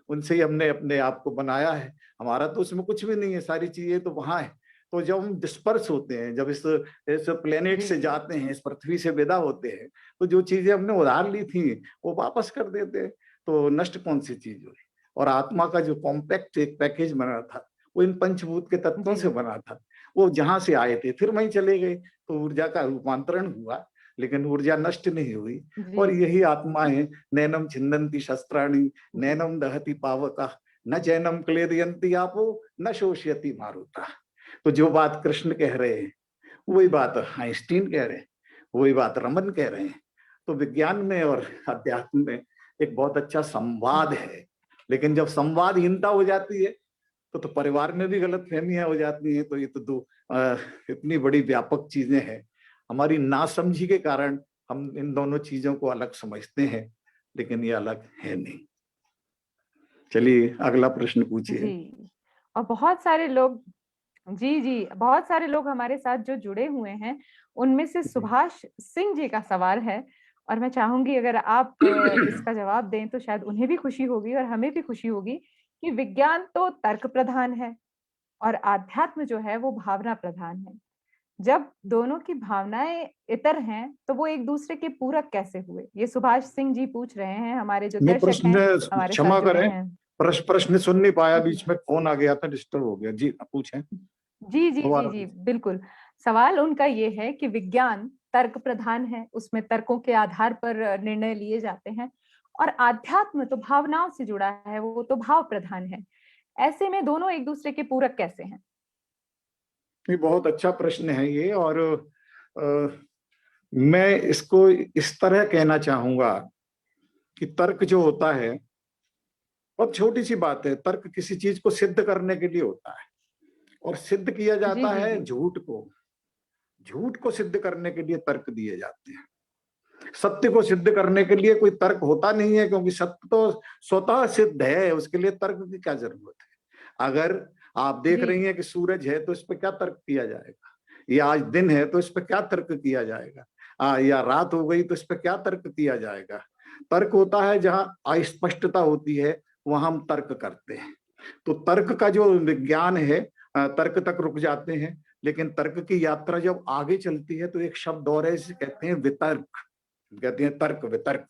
Speaker 5: उनसे ही हमने अपने आप को बनाया है, हमारा तो उसमें कुछ भी नहीं है, सारी चीजें तो वहां है। तो जब हम डिस्पर्स होते हैं, जब इस प्लेनेट से जाते हैं, इस पृथ्वी से विदा होते हैं, तो जो चीजें हमने उधार ली थी वो वापस कर देते हैं। तो नष्ट कौन सी चीज हुई? और आत्मा का जो कॉम्पैक्ट एक पैकेज बना था, वो इन पंचभूत के तत्वों से बना था। वो जहां से आए थे फिर वहीं चले गए, तो ऊर्जा का रूपांतरण हुआ, लेकिन ऊर्जा नष्ट नहीं हुई। और यही आत्मा है, नैनम छिन्दन्ति शस्त्राणि, नैनम दहति पावका, न चैनम क्लेदयन्ति आपो, न शोषयति मारुता। तो जो बात कृष्ण कह रहे हैं वही बात आइंस्टीन कह रहे हैं, वही बात रमन कह रहे हैं। तो विज्ञान में और अध्यात्म में एक बहुत अच्छा संवाद है। लेकिन जब संवादहीनता हो जाती है तो परिवार में भी गलतफहमियां हो जाती हैं। तो ये तो इतनी बड़ी व्यापक चीजें हैं, हमारी नासमझी के कारण हम इन दोनों चीजों को अलग समझते हैं, लेकिन ये अलग है नहीं। चलिए अगला प्रश्न पूछिए।
Speaker 3: और बहुत सारे लोग बहुत सारे लोग हमारे साथ जो जुड़े हुए हैं, उनमें से सुभाष सिंह जी का सवाल है, और मैं चाहूंगी अगर आप इसका जवाब दें तो शायद उन्हें भी खुशी होगी और हमें भी खुशी होगी कि विज्ञान तो तर्क प्रधान है और आध्यात्म जो है वो भावना प्रधान है। जब दोनों की भावनाएं इतर हैं तो वो एक दूसरे के पूरक कैसे हुए? ये सुभाष सिंह जी पूछ रहे हैं, हमारे जो दर्शक हैं हमारे
Speaker 5: क्षमा
Speaker 3: साथ जुड़े
Speaker 5: करें,
Speaker 3: हैं।
Speaker 5: प्रश्न सुन नहीं पाया, बीच में फोन आ गया था, डिस्टर्ब हो गया। जी पूछें।
Speaker 3: जी बिल्कुल। सवाल उनका ये है कि विज्ञान तर्क प्रधान है, उसमें तर्कों के आधार पर निर्णय लिए जाते हैं, और आध्यात्म तो भावनाओं से जुड़ा है, वो तो भाव प्रधान है। ऐसे में दोनों एक दूसरे के पूरक कैसे हैं?
Speaker 5: ये बहुत अच्छा प्रश्न है ये, और मैं इसको इस तरह कहना चाहूंगा कि तर्क जो होता है बहुत छोटी सी बात है। तर्क किसी चीज को सिद्ध करने के लिए होता है, और सिद्ध किया जाता है झूठ को सिद्ध करने के लिए तर्क दिए जाते हैं। सत्य को सिद्ध करने के लिए कोई तर्क होता नहीं है, क्योंकि सत्य तो स्वतः सिद्ध है, उसके लिए तर्क की क्या जरूरत है। अगर आप देख रही हैं कि सूरज है तो इस पर क्या तर्क किया जाएगा, या आज दिन है तो इस पर क्या तर्क किया जाएगा, या रात हो गई तो इस पर क्या तर्क किया जाएगा। तर्क होता है जहां अस्पष्टता होती है, वहां हम तर्क करते हैं। तो तर्क का जो विज्ञान है, तर्क तक रुक जाते हैं, लेकिन तर्क की यात्रा जब आगे चलती है तो एक शब्द और है, इसे कहते हैं वितर्क, कहते हैं तर्क वितर्क।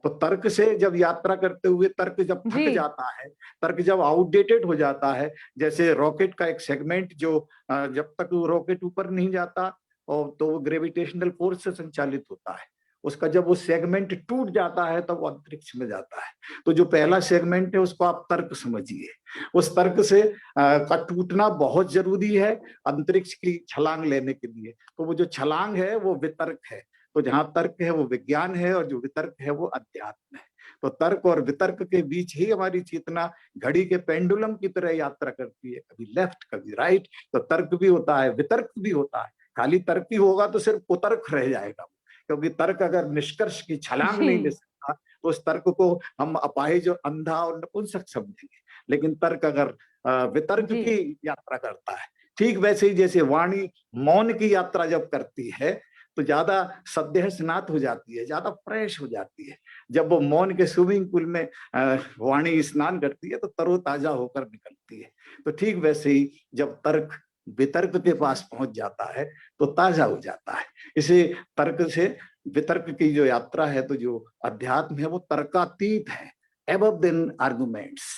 Speaker 5: तो तर्क से जब यात्रा करते हुए तर्क जब थक जाता है, तर्क जब आउटडेटेड हो जाता है, जैसे रॉकेट का एक सेगमेंट जो जब तक रॉकेट ऊपर नहीं जाता और तो वो ग्रेविटेशनल फोर्स से संचालित होता है, उसका जब वो सेगमेंट टूट जाता है तब वो अंतरिक्ष में जाता है। तो जो पहला सेगमेंट है उसको आप तर्क समझिए। उस तर्क से का टूटना बहुत जरूरी है अंतरिक्ष की छलांग लेने के लिए। तो वो जो छलांग है वो वितर्क है। तो जहां तर्क है वो विज्ञान है, और जो वितर्क है वो अध्यात्म है। तो तर्क और वितर्क के बीच ही हमारी चेतना घड़ी के पेंडुलम की तरह यात्रा करती है, कभी लेफ्ट कभी राइट। तो तर्क भी होता है, वितर्क भी होता है। खाली तर्क ही होगा तो सिर्फ कुतर्क रह जाएगा, क्योंकि तर्क अगर निष्कर्ष की छलांग नहीं ले सकता तो उस तर्क को हम अपाहिज और अंधा और नपुंसक समझेंगे। लेकिन तर्क अगर वितर्क की यात्रा करता है, ठीक वैसे ही जैसे वाणी मौन की यात्रा जब करती है तो ज्यादा सद्य स्नात हो जाती है, ज्यादा फ्रेश हो जाती है। जब वो मौन के स्विमिंग पूल में वाणी स्नान करती है तो तरोताजा होकर निकलती है। तो ठीक वैसे ही जब तर्क वितर्क के पास पहुंच जाता है तो ताजा हो जाता है। इसे तर्क से वितर्क की जो यात्रा है, तो जो अध्यात्म है वो तर्कातीत है, एबव देन आर्गुमेंट्स।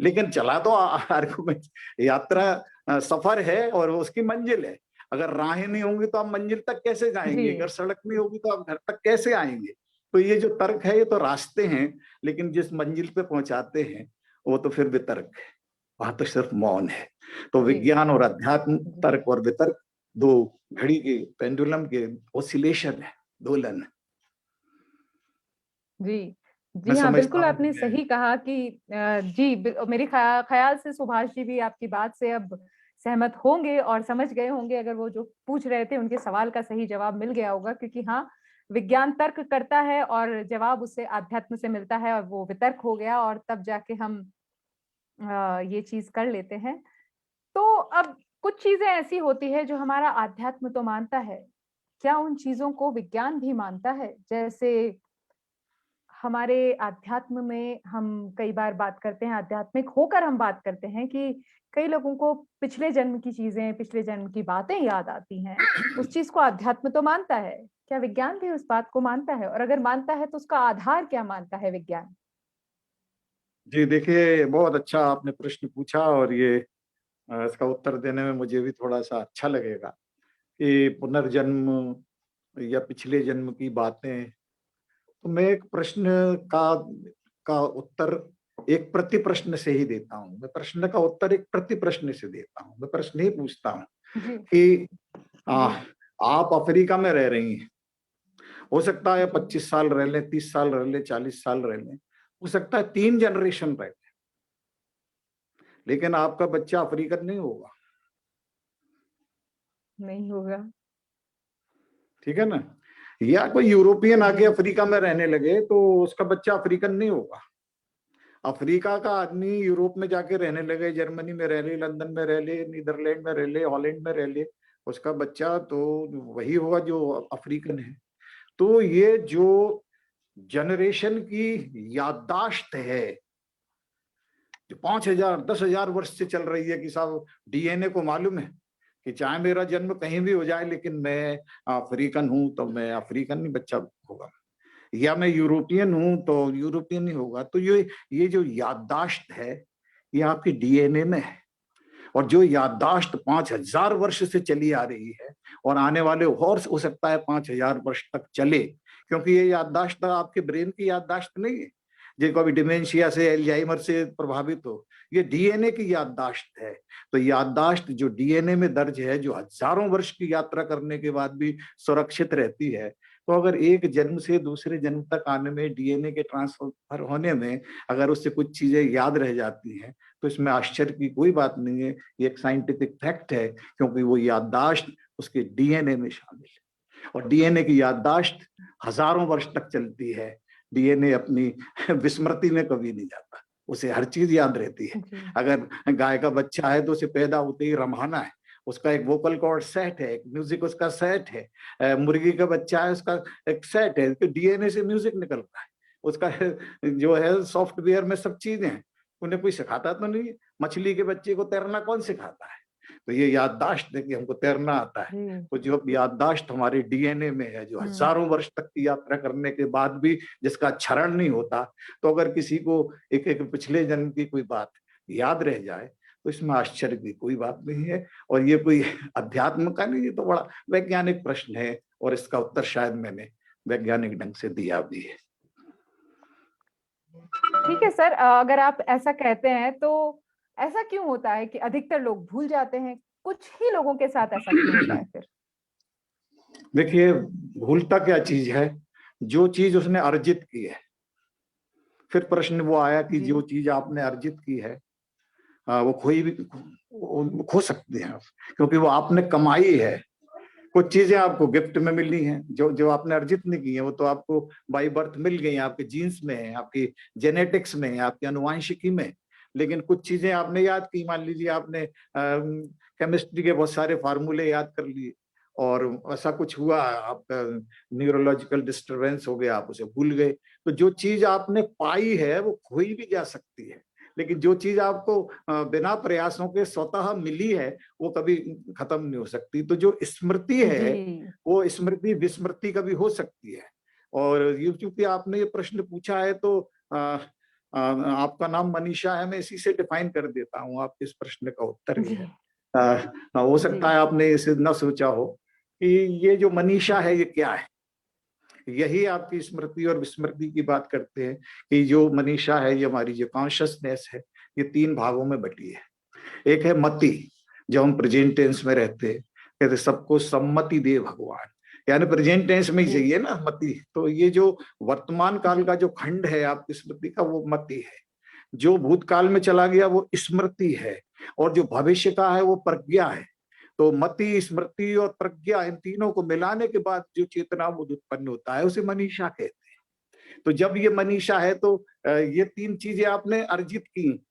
Speaker 5: लेकिन चला तो आर्गुमेंट, यात्रा सफर है और उसकी मंजिल है। अगर राहें नहीं होंगी तो आप मंजिल तक कैसे जाएंगे? अगर सड़क नहीं होगी तो आप घर तक कैसे आएंगे? तो ये जो तर्क है ये तो रास्ते हैं, लेकिन जिस मंजिल पे पहुंचाते हैं वो तो फिर वितर्क है, वहां तो सिर्फ मौन है। तो विज्ञान और अध्यात्म, तर्क और वितर्क दो घड़ी के पेंडुलम के ओसिलेशन है, दोलन।
Speaker 3: जी जी हाँ, बिल्कुल आपने सही कहा कि जी मेरे ख्याल से सुभाष जी भी आपकी बात से अब सहमत होंगे और समझ गए होंगे, अगर वो जो पूछ रहे थे उनके सवाल का सही जवाब मिल गया होगा। क्योंकि हाँ, विज्ञान तर्क करता है और जवाब उससे आध्यात्म से मिलता है और वो वितर्क हो गया, और तब जाके हम ये चीज कर लेते हैं। तो अब कुछ चीजें ऐसी होती है जो हमारा आध्यात्म तो मानता है, क्या उन चीजों को विज्ञान भी मानता है? जैसे हमारे आध्यात्म में हम कई बार बात करते हैं, आध्यात्मिक होकर हम बात करते हैं कि कई लोगों को पिछले जन्म की चीजें, पिछले जन्म की बातें याद आती हैं। उस चीज को आध्यात्म तो मानता है, क्या विज्ञान भी उस बात को मानता है? और अगर मानता है तो उसका आधार क्या मानता है विज्ञान?
Speaker 5: जी देखिए, बहुत अच्छा आपने प्रश्न पूछा और ये इसका उत्तर देने में मुझे भी थोड़ा सा अच्छा लगेगा कि पुनर्जन्म या पिछले जन्म की बातें। तो मैं एक प्रश्न का उत्तर एक प्रति प्रश्न से ही देता हूँ। मैं प्रश्न का उत्तर एक प्रति प्रश्न से देता हूँ। मैं प्रश्न ही पूछता हूँ कि आप अफ्रीका में रह रही हैं, हो सकता है 25 साल रह लें, 30 साल रह लें, 40 साल रह लें, हो सकता है 3 जनरेशन रह लें, लेकिन आपका बच्चा अफ्रीकन नहीं होगा।
Speaker 3: नहीं होगा।
Speaker 5: ठीक है ना? या कोई यूरोपियन आके अफ्रीका में रहने लगे तो उसका बच्चा अफ्रीकन नहीं होगा। अफ्रीका का आदमी यूरोप में जाके रहने लगे, जर्मनी में रह ले, लंदन में रह ले, नीदरलैंड में रह ले, हॉलैंड में रह ले, उसका बच्चा तो वही होगा जो अफ्रीकन है। तो ये जो जनरेशन की याददाश्त है जो 5000 10,000 वर्ष से चल रही है कि साहब डीएनए को मालूम है कि चाहे मेरा जन्म कहीं भी हो जाए लेकिन मैं अफ्रीकन हूं तो मैं अफ्रीकन ही बच्चा होगा, या मैं यूरोपियन हूं तो यूरोपियन ही होगा। तो ये जो याददाश्त है ये आपकी डीएनए में है, और जो याददाश्त 5000 वर्ष से चली आ रही है और आने वाले और हो सकता है 5000 वर्ष तक चले, क्योंकि ये याददाश्त आपके ब्रेन की याददाश्त नहीं है जिनको अभी डिमेंशिया से, एल्जाइमर से प्रभावित हो, ये डीएनए की याददाश्त है। तो याददाश्त जो डीएनए में दर्ज है, जो हजारों वर्ष की यात्रा करने के बाद भी सुरक्षित रहती है, तो अगर एक जन्म से दूसरे जन्म तक आने में, डीएनए के ट्रांसफर होने में अगर उससे कुछ चीजें याद रह जाती हैं तो इसमें आश्चर्य की कोई बात नहीं है। ये एक साइंटिफिक फैक्ट है, क्योंकि वो याददाश्त उसके डीएनए में शामिल है और डीएनए की याददाश्त हजारों वर्ष तक चलती है। डीएनए अपनी विस्मृति में कभी नहीं जाता, उसे हर चीज याद रहती है। अगर गाय का बच्चा है तो उसे पैदा होते ही रमाना है, उसका एक वोकल कॉर्ड सेट है, एक म्यूजिक उसका सेट है। मुर्गी का बच्चा है, उसका एक सेट है, तो डीएनए से म्यूजिक निकलता है, उसका जो है सॉफ्टवेयर में सब चीजें हैं। उन्हें कोई सिखाता तो नहीं है। मछली के बच्चे को तैरना कौन सिखाता है? तो ये याददाश्त है कि हमको तैरना आता है। तो जो याददाश्त हमारे डीएनए में है, जो हजारों वर्ष तक की यात्रा करने के बाद भी जिसका क्षरण नहीं होता, तो अगर किसी को एक पिछले जन्म की कोई बात याद रह जाए तो इसमें आश्चर्य की कोई बात नहीं है। और ये कोई अध्यात्म का नहीं, ये तो बड़ा वैज्ञानिक प्रश्न है और इसका उत्तर शायद मैंने वैज्ञानिक ढंग से दिया भी है।
Speaker 3: ठीक है सर, अगर आप ऐसा कहते हैं तो ऐसा क्यों होता है कि अधिकतर लोग भूल जाते हैं? कुछ ही लोगों के साथ ऐसा क्यों होता है फिर?
Speaker 5: देखिए, भूलता क्या चीज है? जो चीज उसने अर्जित की है। फिर प्रश्न वो आया कि जो चीज आपने अर्जित की है वो खो सकती है, क्योंकि वो आपने कमाई है। कुछ चीजें आपको गिफ्ट में मिली हैं, जो आपने अर्जित नहीं की है, वो तो आपको बाई बर्थ मिल गई, आपके जीन्स में है, आपकी जेनेटिक्स में है, आपकी अनुवांशिकी में। लेकिन कुछ चीजें आपने याद की, मान लीजिए आपने केमिस्ट्री के बहुत सारे फार्मूले याद कर लिए और ऐसा कुछ हुआ, आपका न्यूरोलॉजिकल डिस्टरबेंस हो गया, आप उसे भूल गए। तो जो चीज आपने पाई है वो खोई भी जा सकती है, लेकिन जो चीज आपको बिना प्रयासों के स्वतः मिली है वो कभी खत्म नहीं हो सकती। तो जो स्मृति है
Speaker 3: जी
Speaker 5: वो स्मृति विस्मृति कभी हो सकती है। और यूट्यूब पे आपने ये प्रश्न पूछा है तो आपका नाम मनीषा है, मैं इसी से डिफाइन कर देता हूँ आपके इस प्रश्न का उत्तर ये
Speaker 3: जी
Speaker 5: है। हो सकता
Speaker 3: जी
Speaker 5: है आपने इसे न सोचा हो कि ये जो मनीषा है ये क्या है। यही आपकी स्मृति और विस्मृति की बात करते हैं कि जो मनीषा है, ये हमारी जो कॉन्शियसनेस है, ये 3 भागों में बटी है। एक है मति, जो हम प्रेजेंट टेंस में रहते हैं, कहते सबको सम्मति दे भगवान, यानी प्रेजेंट टेंस में ही
Speaker 3: जी
Speaker 5: चाहिए ना मति। तो ये जो वर्तमान काल
Speaker 3: जी
Speaker 5: का जो खंड है आपकी स्मृति का, वो मति है। जो भूतकाल में चला गया वो स्मृति है, और जो भविष्य का है वो प्रज्ञा है। तो मति, स्मृति और प्रज्ञा, इन तीनों को मिलाने के बाद जो चेतना बोध उत्पन्न होता है उसे मनीषा कहते हैं। तो जब ये मनीषा है तो ये 3 चीजें आपने अर्जित की,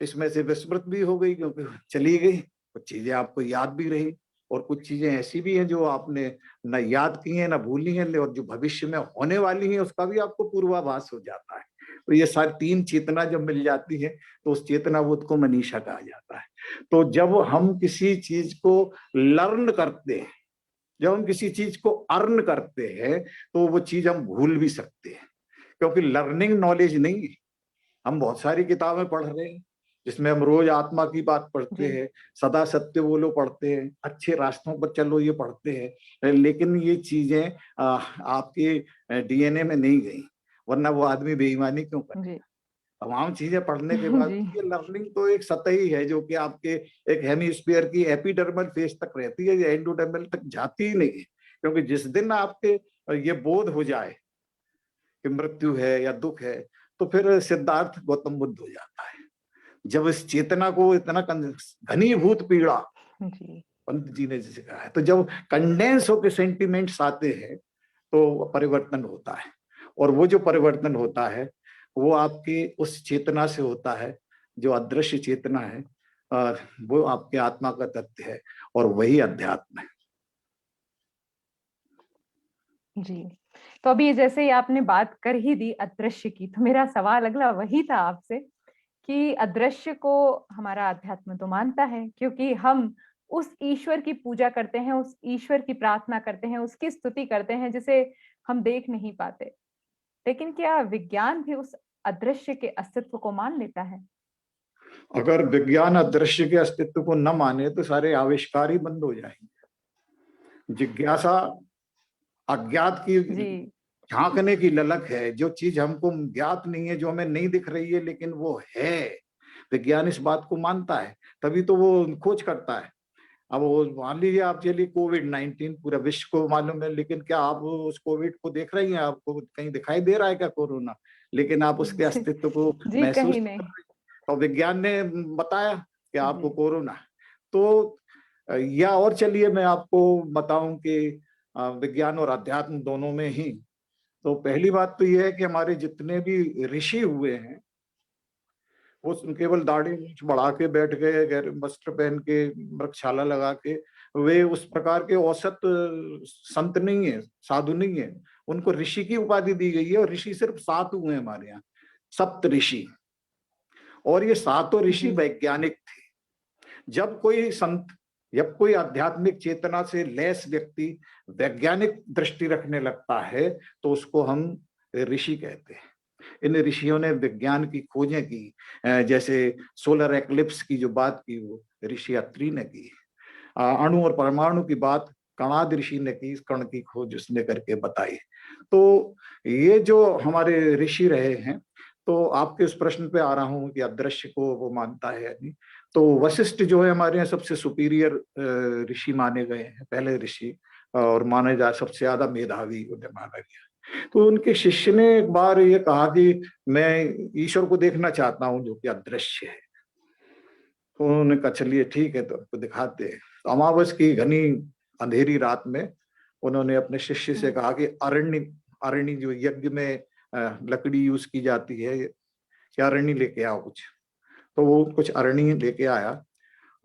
Speaker 5: इसमें से विस्मृत भी हो गई क्योंकि चली गई, कुछ चीजें आपको याद भी रही, और कुछ चीजें ऐसी भी हैं जो आपने न याद की हैं न भूली हैं, और जो भविष्य में होने वाली हैं उसका भी आपको पूर्वाभास हो जाता है। तो ये सारी 3 चेतना जब मिल जाती है तो उस चेतना बोध को मनीषा कहा जाता है। तो जब हम किसी चीज को लर्न करते हैं, जब हम किसी चीज को अर्न करते हैं, तो वो चीज हम भूल भी सकते हैं, क्योंकि लर्निंग नॉलेज नहीं है। हम बहुत सारी किताबें पढ़ रहे हैं जिसमें हम रोज आत्मा की बात पढ़ते
Speaker 3: जी
Speaker 5: हैं, सदा सत्य बोलो पढ़ते हैं, अच्छे रास्तों पर चलो ये पढ़ते हैं, लेकिन ये चीजें आपके डीएनए में नहीं गई, वरना वो आदमी बेईमानी क्यों करे।
Speaker 3: जी
Speaker 5: तमाम चीजें पढ़ने के बाद
Speaker 3: जी
Speaker 5: ये लर्निंग तो एक सतही है जो कि आपके एक हेमिस्फीयर की एपिडर्मल फेस तक रहती है, ये एंडोडर्मल तक जाती ही नहीं है। क्योंकि जिस दिन आपके ये बोध हो जाए कि मृत्यु है या दुख है, तो फिर सिद्धार्थ गौतम बुद्ध हो जाता है। जब इस चेतना को इतना घनीभूत पीड़ा,
Speaker 3: जी
Speaker 5: पंत जी ने जिसे कहा है, तो जब कंडेंस होकर सेंटिमेंट्स आते हैं तो परिवर्तन होता है, और वो जो परिवर्तन होता है वो आपकी उस चेतना से होता है जो अदृश्य चेतना है, वो आपके आत्मा का तत्व है, और वही अध्यात्म है।
Speaker 3: जी तो अभी जैसे ही आपने बात कर ही दी अदृश्य की, तो मेरा सवाल अगला वही था आपसे कि अदृश्य को हमारा अध्यात्म तो मानता है, क्योंकि हम उस ईश्वर की पूजा करते हैं, उस ईश्वर की प्रार्थना करते हैं, उसकी स्तुति करते हैं जिसे हम देख नहीं पाते। लेकिन क्या विज्ञान भी उस अदृश्य के अस्तित्व को मान लेता है?
Speaker 5: अगर विज्ञान अदृश्य के अस्तित्व को न माने तो सारे आविष्कार ही बंद हो जाएंगे। जिज्ञासा अज्ञात की
Speaker 3: जी
Speaker 5: झांकने की ललक है, जो चीज हमको ज्ञात नहीं है, जो हमें नहीं दिख रही है, लेकिन वो है। विज्ञान इस बात को मानता है, तभी तो वो खोज करता है। अब वो मान लीजिए आप चलिए कोविड-19 पूरा विश्व को मालूम है, लेकिन क्या आप उस कोविड को देख रही हैं? आपको कहीं दिखाई दे रहा है क्या कोरोना? लेकिन आप उसके अस्तित्व को
Speaker 3: जी
Speaker 5: महसूस
Speaker 3: कहीं
Speaker 5: कर
Speaker 3: नहीं।
Speaker 5: रहे हैं। और विज्ञान ने बताया कि आपको
Speaker 3: जी
Speaker 5: कोरोना है। तो या और चलिए मैं आपको बताऊं कि विज्ञान और अध्यात्म दोनों में ही, तो पहली बात तो यह है कि हमारे जितने भी ऋषि हुए हैं वो केवल दाढ़ी मूंछ बढ़ा के बैठ गए, गैर वस्त्र पहन के, वृक्षाला लगा के, वे उस प्रकार के औसत संत नहीं है, साधु नहीं है। उनको ऋषि की उपाधि दी गई है, और ऋषि सिर्फ 7 हुए हैं हमारे यहाँ, सप्त ऋषि। और ये 7 ऋषि
Speaker 3: जी
Speaker 5: वैज्ञानिक थे। जब कोई संत, जब कोई आध्यात्मिक चेतना से लैस व्यक्ति वैज्ञानिक दृष्टि रखने लगता है तो उसको हम ऋषि कहते हैं। इन ऋषियों ने विज्ञान की खोजें की, जैसे सोलर एक्लिप्स की जो बात की वो ऋषि अत्रि ने की। अणु और परमाणु की बात कणाद ऋषि ने की, कण की खोज उसने करके बताई। तो ये जो हमारे ऋषि रहे हैं, तो आपके उस प्रश्न पे आ रहा हूं कि अदृश्य को वो मानता है या नहीं। तो वशिष्ठ जो है हमारे यहाँ सबसे सुपीरियर ऋषि माने गए हैं, पहले ऋषि, और माने जा सबसे ज्यादा मेधावी उन्हें माना गया। तो उनके शिष्य ने एक बार ये कहा कि मैं ईश्वर को देखना चाहता हूँ जो कि अदृश्य है। तो उन्होंने कहा चलिए ठीक है, तो आपको दिखाते हैं। तो अमावस की घनी अंधेरी रात में उन्होंने अपने शिष्य से कहा कि अरण्य जो यज्ञ में लकड़ी यूज की जाती है, क्या अरण्य लेके आओ कुछ। तो वो कुछ अरण्य लेके आया,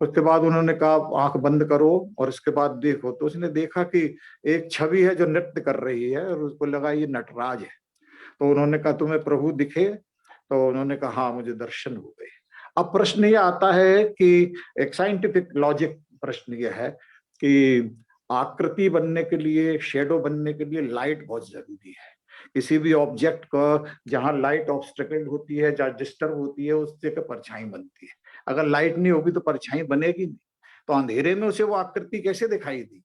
Speaker 5: उसके बाद उन्होंने कहा आंख बंद करो और उसके बाद देखो, तो उसने देखा कि एक छवि है जो नृत्य कर रही है और उसको लगा ये नटराज है। तो उन्होंने कहा तुम्हें प्रभु दिखे? तो उन्होंने कहा हाँ मुझे दर्शन हो गए। अब प्रश्न ये आता है कि एक साइंटिफिक लॉजिक प्रश्न ये है कि आकृति बनने के लिए, शेडो बनने के लिए लाइट बहुत जरूरी है। किसी भी ऑब्जेक्ट का जहां लाइट ऑब्स्ट्रकल्ड होती है, जहां डिस्टर्ब होती है, उस जगह परछाई बनती है। अगर लाइट नहीं होगी तो परछाई बनेगी नहीं। तो अंधेरे में उसे वो आकृति कैसे दिखाई दी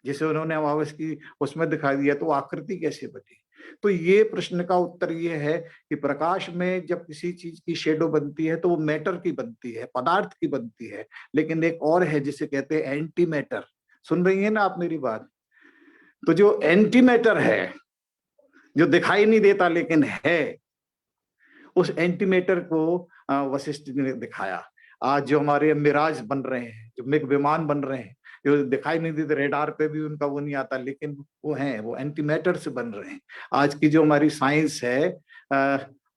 Speaker 5: जिसे उन्होंने अमावस की उसमें दिखाई दिया, तो आकृति कैसे बनी? तो ये प्रश्न का उत्तर ये है कि प्रकाश में जब किसी चीज की शेडो बनती है तो वो मैटर की बनती है, पदार्थ की बनती है। लेकिन एक और है जिसे कहते हैं एंटी मैटर। सुन रही है ना आप मेरी बात? तो जो एंटी मैटर है, जो दिखाई नहीं देता लेकिन है, उस एंटी मैटर को वशिष्ठ ने दिखाया। आज जो हमारे मिराज बन रहे हैं, जो मिग विमान बन रहे हैं, जो दिखाई नहीं देते, रेडार पे भी उनका वो नहीं आता, लेकिन वो हैं, वो एंटी मैटर से बन रहे हैं। आज की जो हमारी साइंस है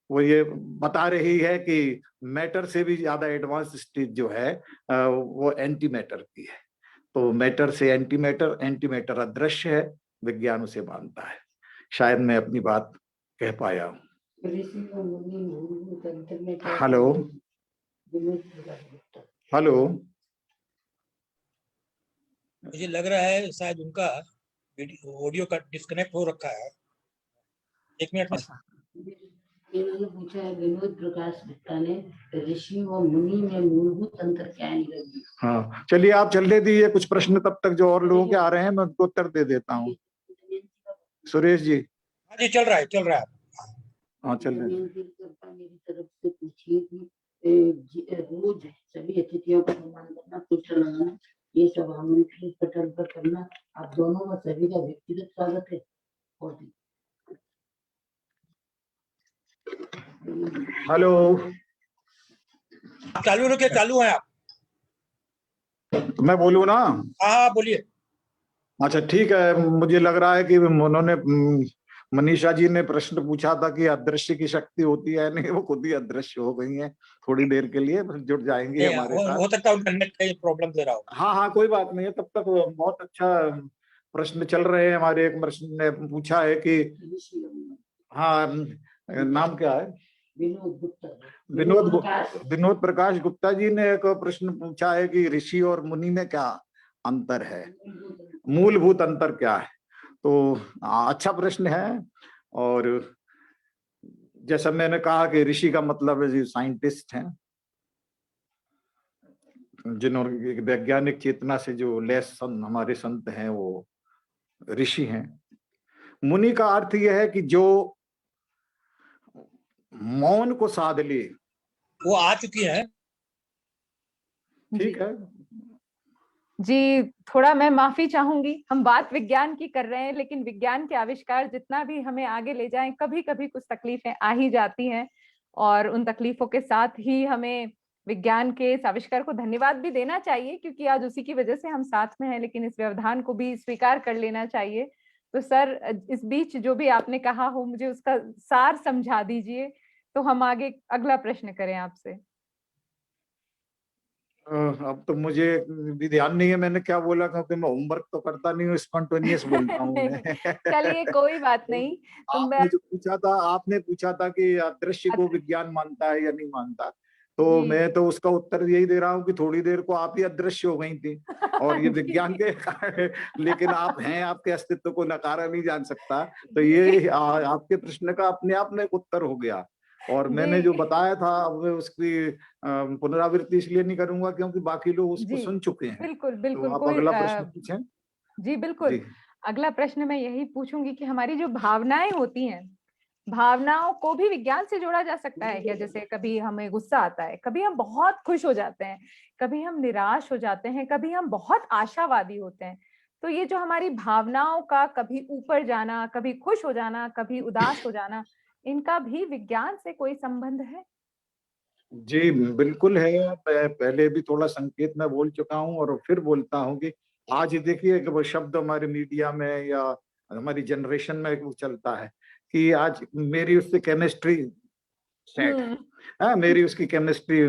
Speaker 5: वो ये बता रही है कि मैटर से भी ज्यादा एडवांस स्टेज जो है वो एंटी मैटर की है। तो मैटर से एंटी मैटर, एंटी मैटर अदृश्य है, विज्ञान उसे मानता है। शायद मैं अपनी बात कह पाया हूँ। हेलो हेलो,
Speaker 2: मुझे लग रहा है शायद उनका ऑडियो का डिस्कनेक्ट हो रखा है। 1 मिनट में।
Speaker 1: इन्होंने पूछा है विनोद प्रकाश गुप्ता ने, ऋषि व मुनि में मूलभूत अंतर क्या है?
Speaker 5: हाँ चलिए आप चलने दीजिए कुछ प्रश्न तब तक, जो और लोगों के आ रहे हैं मैं उनको उत्तर दे देता हूँ। सुरेश जी।
Speaker 2: हाँ जी, चल रहा है।
Speaker 5: हाँ चल रहे।
Speaker 1: मेरी तरफ से पूछिए कि रोज सभी अतिथियों का सम्मान करना, पुष्ट लगाना, ये सब आमंत्रित पटल पर करना, आप दोनों में सभी का व्यक्तिगत स्वागत है।
Speaker 5: हेलो,
Speaker 2: चालू रखिए, चालू है आप।
Speaker 5: मैं बोलूँ ना?
Speaker 2: हाँ बोलिए।
Speaker 5: अच्छा ठीक है। मुझे लग रहा है कि उन्होंने मनीषा जी ने प्रश्न पूछा था कि अदृश्य की शक्ति होती है, नहीं वो खुद ही अदृश्य हो गई हैं थोड़ी देर के लिए, जुड़ जाएंगी हमारे साथ।
Speaker 2: हो सकता है उनका नेट का प्रॉब्लम दे रहा हो।
Speaker 5: हाँ कोई बात नहीं है, तब तक बहुत अच्छा प्रश्न चल रहे हैं हमारे। एक प्रश्न ने पूछा है कि हाँ नाम क्या है? विनोद प्रकाश गुप्ता जी ने एक प्रश्न पूछा है कि ऋषि और मुनि में क्या अंतर है, मूलभूत अंतर क्या है। तो अच्छा प्रश्न है। और जैसा मैंने कहा कि ऋषि का मतलब है जो साइंटिस्ट हैं, जिन्होंने वैज्ञानिक चेतना से जो लैस हमारे संत हैं वो ऋषि हैं। मुनि का अर्थ यह है कि जो मौन को साध ले।
Speaker 2: वो आ चुकी है।
Speaker 5: ठीक है
Speaker 3: जी, थोड़ा मैं माफी चाहूंगी, हम बात विज्ञान की कर रहे हैं, लेकिन विज्ञान के आविष्कार जितना भी हमें आगे ले जाएं, कभी कभी कुछ तकलीफें आ ही जाती हैं, और उन तकलीफों के साथ ही हमें विज्ञान के इस आविष्कार को धन्यवाद भी देना चाहिए, क्योंकि आज उसी की वजह से हम साथ में हैं, लेकिन इस व्यवधान को भी स्वीकार कर लेना चाहिए। तो सर, इस बीच जो भी आपने कहा हो मुझे उसका सार समझा दीजिए, तो हम आगे अगला प्रश्न करें आपसे।
Speaker 5: अब तो मुझे भी ध्यान नहीं है मैंने क्या बोला, क्योंकि मैं होमवर्क तो करता नहीं हूँ, स्पॉन्टेनियस बोलता हूँ मैं।
Speaker 3: चलिए कोई बात नहीं।
Speaker 5: आपने जो पूछा था, आपने पूछा था कि अदृश्य को विज्ञान मानता है या नहीं मानता, तो मैं तो उसका उत्तर यही दे रहा हूँ कि थोड़ी देर को आप ही अदृश्य हो गई थी और ये विज्ञान के लेकिन आप हैं, आपके अस्तित्व को नकारा नहीं जा सकता। तो ये आपके प्रश्न का अपने आप में एक उत्तर हो गया। और मैंने जो बताया था उसकी पुनरावृत्ति इसलिए नहीं करूंगा क्योंकि बाकी लोग उसको सुन चुके हैं।
Speaker 3: बिल्कुल बिल्कुल।
Speaker 5: तो आप अगला प्रश्न पूछें।
Speaker 3: जी बिल्कुल। अगला प्रश्न मैं यही पूछूंगी कि हमारी जो भावनाएं होती हैं, भावनाओं को भी विज्ञान से जोड़ा जा सकता है क्या? जैसे कभी हमें गुस्सा आता है, कभी हम बहुत खुश हो जाते हैं, कभी हम निराश हो जाते हैं, कभी हम बहुत आशावादी होते हैं। तो ये जो हमारी भावनाओं का कभी ऊपर जाना, कभी खुश हो जाना, कभी उदास हो जाना, इनका भी विज्ञान से कोई संबंध है?
Speaker 5: जी बिल्कुल है। मैं पहले भी थोड़ा संकेत में बोल चुका हूँ और फिर बोलता हूँ कि आज देखिए कि वो शब्द हमारे मीडिया में या हमारी जनरेशन में वो चलता है कि आज मेरी उससे केमिस्ट्री सेट है, मेरी उसकी केमिस्ट्री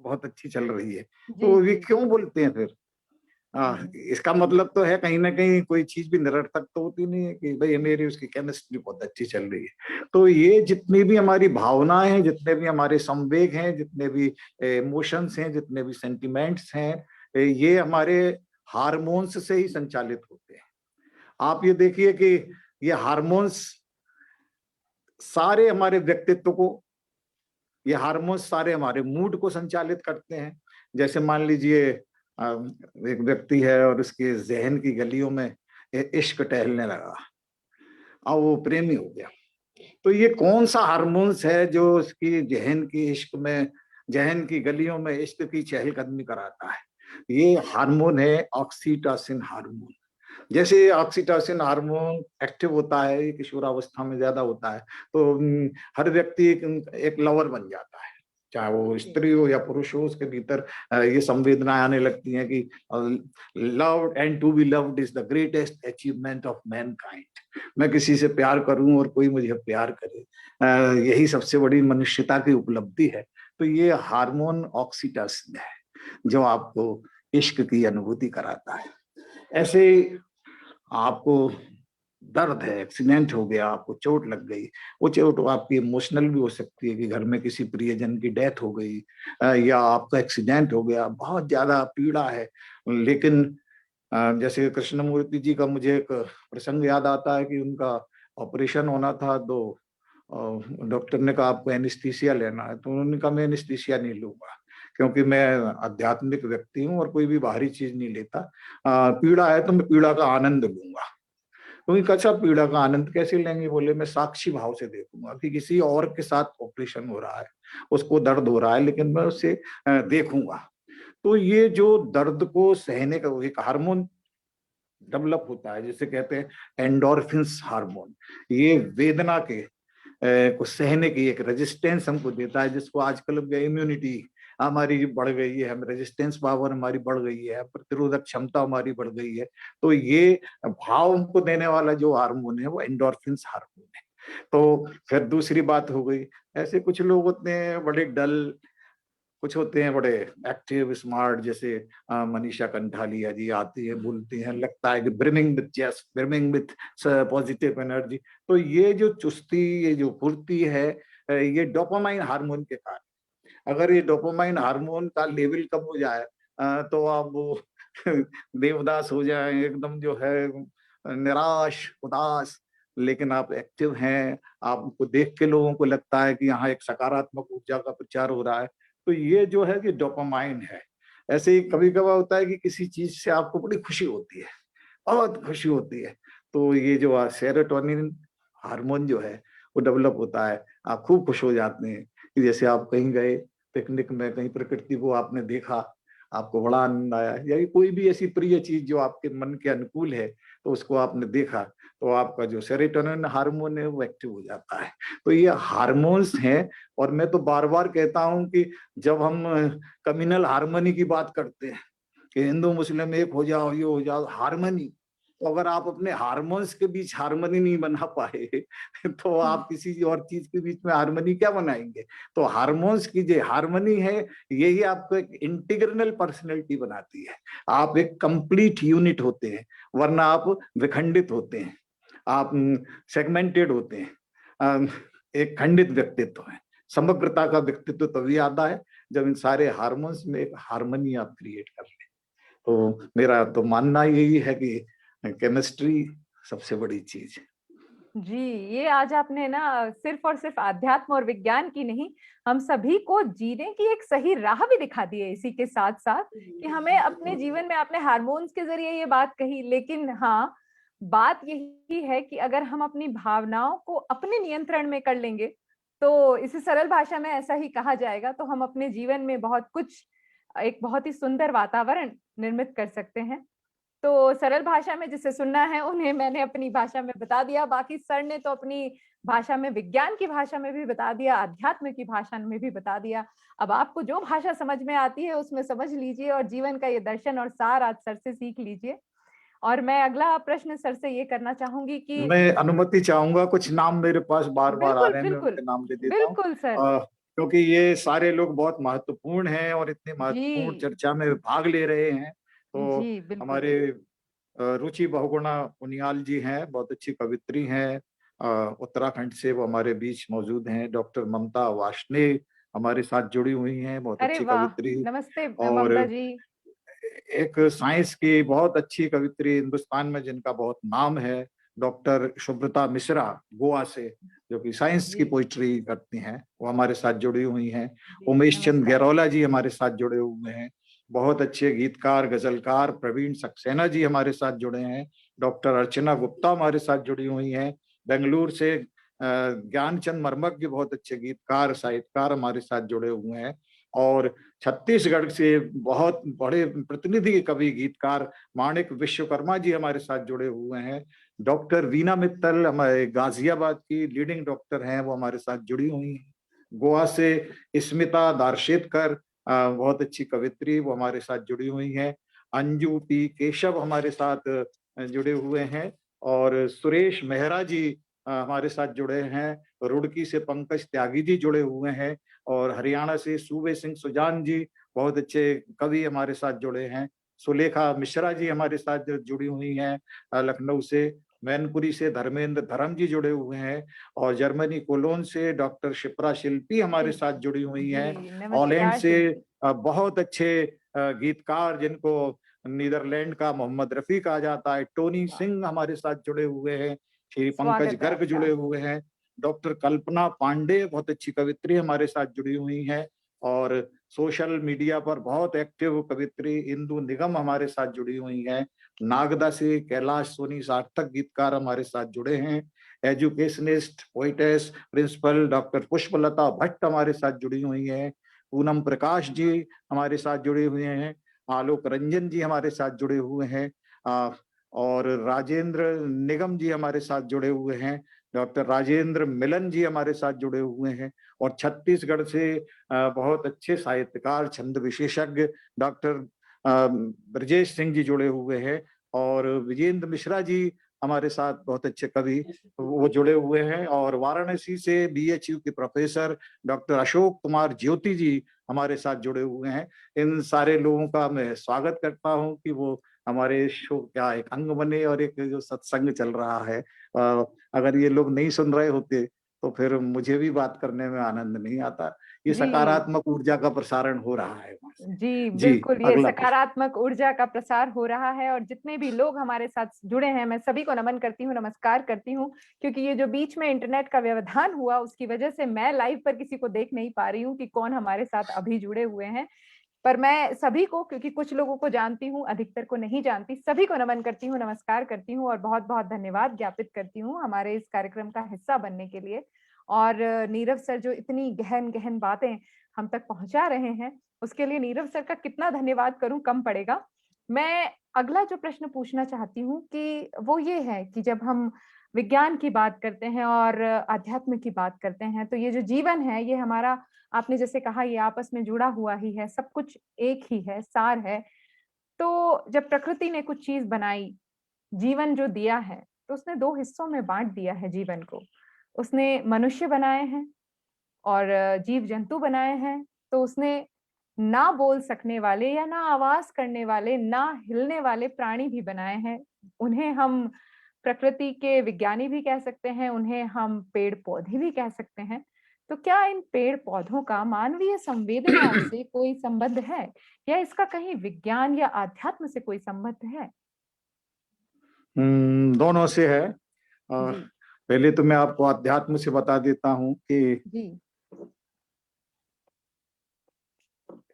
Speaker 5: बहुत अच्छी चल रही है, तो
Speaker 3: जी
Speaker 5: ये
Speaker 3: जी
Speaker 5: क्यों बोलते हैं फिर? इसका मतलब तो है कहीं ना कहीं कोई चीज भी निरर्थक तो होती नहीं है कि भाई मेरी उसकी केमिस्ट्री बहुत अच्छी चल रही है। तो ये जितनी भी हमारी भावनाएं हैं, जितने भी हमारे संवेग हैं, जितने भी इमोशंस हैं, जितने भी सेंटिमेंट्स हैं, ये हमारे हार्मोन्स से ही संचालित होते हैं। आप ये देखिए कि ये हार्मोन्स सारे हमारे व्यक्तित्व को, ये हार्मोन्स सारे हमारे मूड को संचालित करते हैं। जैसे मान लीजिए एक व्यक्ति है और उसके जहन की गलियों में इश्क टहलने लगा और वो प्रेमी हो गया, तो ये कौन सा हार्मोन्स है जो उसकी जहन की इश्क में, जहन की गलियों में इश्क की चहलकदमी कराता है? ये हार्मोन है ऑक्सीटोसिन हार्मोन। जैसे ऑक्सीटोसिन हार्मोन एक्टिव होता है, ये किशोरावस्था में ज्यादा होता है, तो हर व्यक्ति एक लवर बन जाता है, चाहे वो स्त्री हो या पुरुष हो, उसके भीतर ये संवेदनाएं आने लगती हैं कि love and to be loved is the greatest achievement of mankind. मैं किसी से प्यार करूं और कोई मुझे प्यार करे, यही सबसे बड़ी मनुष्यता की उपलब्धि है। तो ये हार्मोन ऑक्सीटोसिन है जो आपको इश्क की अनुभूति कराता है। ऐसे आपको दर्द है, एक्सीडेंट हो गया, आपको चोट लग गई, वो चोट आपकी इमोशनल भी हो सकती है कि घर में किसी प्रियजन की डेथ हो गई, या आपका एक्सीडेंट हो गया, बहुत ज्यादा पीड़ा है। लेकिन जैसे कृष्णमूर्ति जी का मुझे एक प्रसंग याद आता है कि उनका ऑपरेशन होना था, तो डॉक्टर ने कहा आपको एनेस्थीसिया लेना है, तो उन्होंने कहा मैं एनेस्थीसिया नहीं लूंगा क्योंकि मैं आध्यात्मिक व्यक्ति हूँ और कोई भी बाहरी चीज नहीं लेता। पीड़ा है तो मैं पीड़ा का आनंद लूंगा। क्योंकि अच्छा पीड़ा का आनंद कैसे लेंगे? बोले मैं साक्षी भाव से देखूंगा कि किसी और के साथ ऑपरेशन हो रहा है, उसको दर्द हो रहा है, लेकिन मैं उसे देखूंगा। तो ये जो दर्द को सहने का एक हार्मोन डेवलप होता है जिसे कहते हैं एंडोर्फिन्स हार्मोन, ये वेदना के को सहने की एक रेजिस्टेंस हमको देता है, जिसको आजकल इम्यूनिटी हमारी बढ़ गई है, हम रेजिस्टेंस पावर हमारी बढ़ गई है, प्रतिरोधक क्षमता हमारी बढ़ गई है। तो ये भाव हमको देने वाला जो हार्मोन है वो एंडोर्फिन्स हार्मोन है। तो फिर दूसरी बात हो गई, ऐसे कुछ लोग होते हैं बड़े डल, कुछ होते हैं बड़े एक्टिव स्मार्ट, जैसे मनीषा कंठालिया जी आती है, बोलती हैं, लगता है कि brimming with just, brimming with positive energy. तो ये जो चुस्ती, ये जो फुर्ती है, ये डोपामाइन हार्मोन के कारण। अगर ये डोपामाइन हार्मोन का लेवल कम हो जाए तो आप वो देवदास हो जाए, एकदम जो है निराश उदास, लेकिन आप एक्टिव हैं, आपको देख के लोगों को लगता है कि यहाँ एक सकारात्मक ऊर्जा का प्रचार हो रहा है। तो ये जो है कि डोपामाइन है। ऐसे ही कभी कभार होता है कि किसी चीज से आपको बड़ी खुशी होती है, बहुत खुशी होती है, तो ये जो सेरोटोनिन हार्मोन जो है वो डेवलप होता है, आप खूब खुश हो जाते हैं। कि जैसे आप कहीं गए पिकनिक में, कहीं प्रकृति को आपने देखा, आपको बड़ा आनंद आया, या कोई भी ऐसी प्रिय चीज जो आपके मन के अनुकूल है तो उसको आपने देखा, तो आपका जो सेरोटोनिन हार्मोन है वो एक्टिव हो जाता है। तो ये हार्मोन्स हैं। और मैं तो बार बार कहता हूं कि जब हम कम्युनल हार्मनी की बात करते हैं कि हिंदू मुस्लिम एक हो जाओ, ये हो जाओ, हार्मनी, तो अगर आप अपने हार्मोन्स के बीच हार्मनी नहीं बना पाए तो आप किसी और चीज के बीच में हार्मनी क्या बनाएंगे? तो हार्मोन्स की जो हार्मनी है, यही आपको एक इंटीग्रल पर्सनैलिटी बनाती है। आप एक कंप्लीट यूनिट होते हैं, वरना आप विखंडित होते हैं, आप सेगमेंटेड होते हैं, एक खंडित व्यक्तित्व है। समग्रता का व्यक्तित्व तभी आता है जब इन सारे हार्मोन्स में एक हार्मनी आप क्रिएट कर लें। तो मेरा तो मानना यही है कि केमिस्ट्री सबसे बड़ी चीज है।
Speaker 3: जी, ये आज आपने ना सिर्फ और सिर्फ आध्यात्म और विज्ञान की नहीं, हम सभी को जीने की एक सही राह भी दिखा दी है इसी के साथ साथ, कि हमें अपने जीवन में, आपने हार्मोन्स के जरिए ये बात कही, लेकिन हाँ, बात यही है कि अगर हम अपनी भावनाओं को अपने नियंत्रण में कर लेंगे, तो इसे सरल भाषा में ऐसा ही कहा जाएगा, तो हम अपने जीवन में बहुत कुछ, एक बहुत ही सुंदर वातावरण निर्मित कर सकते हैं। तो सरल भाषा में जिसे सुनना है उन्हें मैंने अपनी भाषा में बता दिया, बाकी सर ने तो अपनी भाषा में, विज्ञान की भाषा में भी बता दिया, अध्यात्म की भाषा में भी बता दिया। अब आपको जो भाषा समझ में आती है उसमें समझ लीजिए और जीवन का ये दर्शन और सार आज सर से सीख लीजिए। और मैं अगला प्रश्न सर से ये करना चाहूंगी कि
Speaker 5: मैं अनुमति चाहूंगा, कुछ नाम मेरे पास बार बार आ
Speaker 3: बिल्कुल
Speaker 5: रहे हैं, मैं
Speaker 3: बिल्कुल
Speaker 5: उनके नाम ले देता हूँ।
Speaker 3: बिल्कुल सर।
Speaker 5: क्योंकि ये सारे लोग बहुत महत्वपूर्ण हैं और इतनी महत्वपूर्ण
Speaker 3: जी,
Speaker 5: चर्चा में भाग ले रहे हैं। तो
Speaker 3: जी, बिल्कुल।
Speaker 5: हमारे रुचि बहुगुणा उनियाल जी हैं, बहुत अच्छी कवित्री हैं, उत्तराखंड से वो हमारे बीच मौजूद हैं। डॉक्टर ममता वार्ष्णेय हमारे साथ जुड़ी हुई हैं, बहुत
Speaker 3: अरे
Speaker 5: अच्छी
Speaker 3: वाह!
Speaker 5: कवित्री।
Speaker 3: नमस्ते
Speaker 5: और
Speaker 3: ममता जी।
Speaker 5: एक साइंस की बहुत अच्छी कवित्री हिंदुस्तान में जिनका बहुत नाम है, डॉक्टर शुभ्रता मिश्रा, गोवा से, जो कि साइंस की
Speaker 3: जी,
Speaker 5: पोइट्री करती हैं, वो हमारे साथ जुड़ी हुई हैं।
Speaker 3: जी,
Speaker 5: उमेश चंद
Speaker 3: नमस्कार।
Speaker 5: गैरोला जी हमारे साथ जुड़े हुए हैं, बहुत अच्छे गीतकार गजलकार। प्रवीण सक्सेना जी हमारे साथ जुड़े हैं। डॉक्टर अर्चना गुप्ता हमारे साथ जुड़ी हुई हैं। बेंगलुरु से ज्ञानचंद मर्मक जी बहुत अच्छे गीतकार साहित्यकार हमारे साथ जुड़े हुए हैं। और छत्तीसगढ़ से बहुत बड़े प्रतिनिधि कवि गीतकार माणिक विश्वकर्मा जी हमारे साथ जुड़े हुए हैं। डॉक्टर वीना मित्तल हमारे गाजियाबाद की लीडिंग डॉक्टर हैं, वो हमारे साथ जुड़ी हुई हैं। गोवा से स्मिता दारशेतकर, बहुत अच्छी कवित्री, वो हमारे साथ जुड़ी हुई हैं। अंजू पी केशव हमारे साथ जुड़े हुए हैं। और सुरेश मेहरा जी हमारे साथ जुड़े हैं। रुड़की से पंकज त्यागी जी जुड़े हुए हैं। और हरियाणा से सूबे सिंह सुजान जी बहुत अच्छे कवि हमारे साथ जुड़े हैं। सुलेखा मिश्रा जी हमारे साथ जुड़ी हुई हैं लखनऊ से। मैनपुरी से धर्मेंद्र धर्म जी जुड़े हुए हैं। और जर्मनी कोलोन से डॉक्टर शिप्रा शिल्पी हमारे साथ जुड़ी हुई हैं।
Speaker 3: जी,
Speaker 5: हॉलैंड
Speaker 3: नमस्कार
Speaker 5: से
Speaker 3: शिल्पी।
Speaker 5: बहुत अच्छे गीतकार जिनको नीदरलैंड का मोहम्मद रफी कहा जाता है, टोनी
Speaker 3: वाह!
Speaker 5: सिंह हमारे साथ जुड़े हुए हैं। श्री पंकज
Speaker 3: स्वागत है
Speaker 5: गर्ग
Speaker 3: आपका।
Speaker 5: जुड़े हुए हैं। डॉक्टर कल्पना पांडे बहुत अच्छी कवित्री हमारे साथ जुड़ी हुई हैं। और सोशल मीडिया पर बहुत एक्टिव कवित्री इंदु निगम हमारे साथ जुड़ी हुई हैं। नागदा से कैलाश सोनी सार्थक गीतकार हमारे साथ जुड़े हैं। Educationist poetess principal doctor Pushpalata Bhatt हमारे साथ जुड़ी हुई हैं। पूनम प्रकाश जी हमारे साथ जुड़े हुए हैं। आलोक रंजन जी हमारे साथ जुड़े हुए हैं। और राजेंद्र निगम जी हमारे साथ जुड़े हुए हैं। डॉक्टर राजेंद्र मिलन जी हमारे साथ जुड़े हुए हैं। और छत्तीसगढ़ से बहुत अच्छे साहित्यकार छंद विशेषज्ञ डॉक्टर ब्रजेश सिंह जी जुड़े हुए हैं। और विजेंद्र मिश्रा जी हमारे साथ बहुत अच्छे कवि वो जुड़े हुए हैं। और वाराणसी से बीएचयू के प्रोफेसर डॉक्टर अशोक कुमार ज्योति जी हमारे साथ जुड़े हुए हैं। इन सारे लोगों का मैं स्वागत करता हूं कि वो हमारे शो क्या एक अंग बने और एक जो सत्संग चल रहा है, अगर ये लोग नहीं सुन रहे होते तो फिर मुझे भी बात करने में आनंद नहीं आता। ये
Speaker 3: जी,
Speaker 5: सकारात्मक ऊर्जा का प्रसारण हो रहा है वहां से।
Speaker 3: जी,
Speaker 5: जी,
Speaker 3: बिल्कुल, ये
Speaker 5: अगला प्रश्न।
Speaker 3: सकारात्मक ऊर्जा का प्रसार हो रहा है और जितने भी लोग हमारे साथ जुड़े हैं, मैं सभी को नमन करती हूँ, नमस्कार करती हूँ, क्योंकि ये जो बीच में इंटरनेट का व्यवधान हुआ, उसकी वजह से मैं लाइव पर किसी को देख नहीं पा रही हूँ कि कौन हमारे साथ अभी जुड़े हुए हैं। पर मैं सभी को, क्योंकि कुछ लोगों को जानती हूँ, अधिकतर को नहीं जानती, सभी को नमन करती हूँ, नमस्कार करती हूँ और बहुत-बहुत धन्यवाद ज्ञापित करती हूँ हमारे इस कार्यक्रम का हिस्सा बनने के लिए। और नीरव सर जो इतनी गहन-गहन बातें हम तक पहुँचा रहे हैं, उसके लिए नीरव सर का कितना धन्यवाद करूँ कम पड़ेगा। मैं अगला जो प्रश्न पूछना चाहती हूँ कि वो ये है कि जब हम विज्ञान की बात करते हैं और अध्यात्म की बात करते हैं, तो ये जो जीवन है, ये हमारा आपने जैसे कहा ये आपस में जुड़ा हुआ ही है, सब कुछ एक ही है, सार है। तो जब प्रकृति ने कुछ चीज़ बनाई, जीवन जो दिया है, तो उसने 2 हिस्सों में बाँट दिया है जीवन को। उसने मनुष्य बनाए हैं और जीव-जंतु बनाए हैं, तो उसने ना बोल सकने वाले या ना आवाज़ करने वाले, ना हिलने वाले प्राणी भी बनाए हैं। उन्हें हम प्रकृति के विज्ञानी भी कह सकते हैं, उन्हें हम पेड़-पौधे भी कह सकते हैं। तो क्या इन पेड़-पौधों का मानवीय संवेदनाओं से कोई संबंध है? या इसका कहीं विज्ञान या आध्यात्म से कोई संबंध है?
Speaker 5: दोनों से है।
Speaker 3: जी,
Speaker 5: पहले तो मैं आपको अध्यात्म से बता देता हूँ कि
Speaker 3: जी,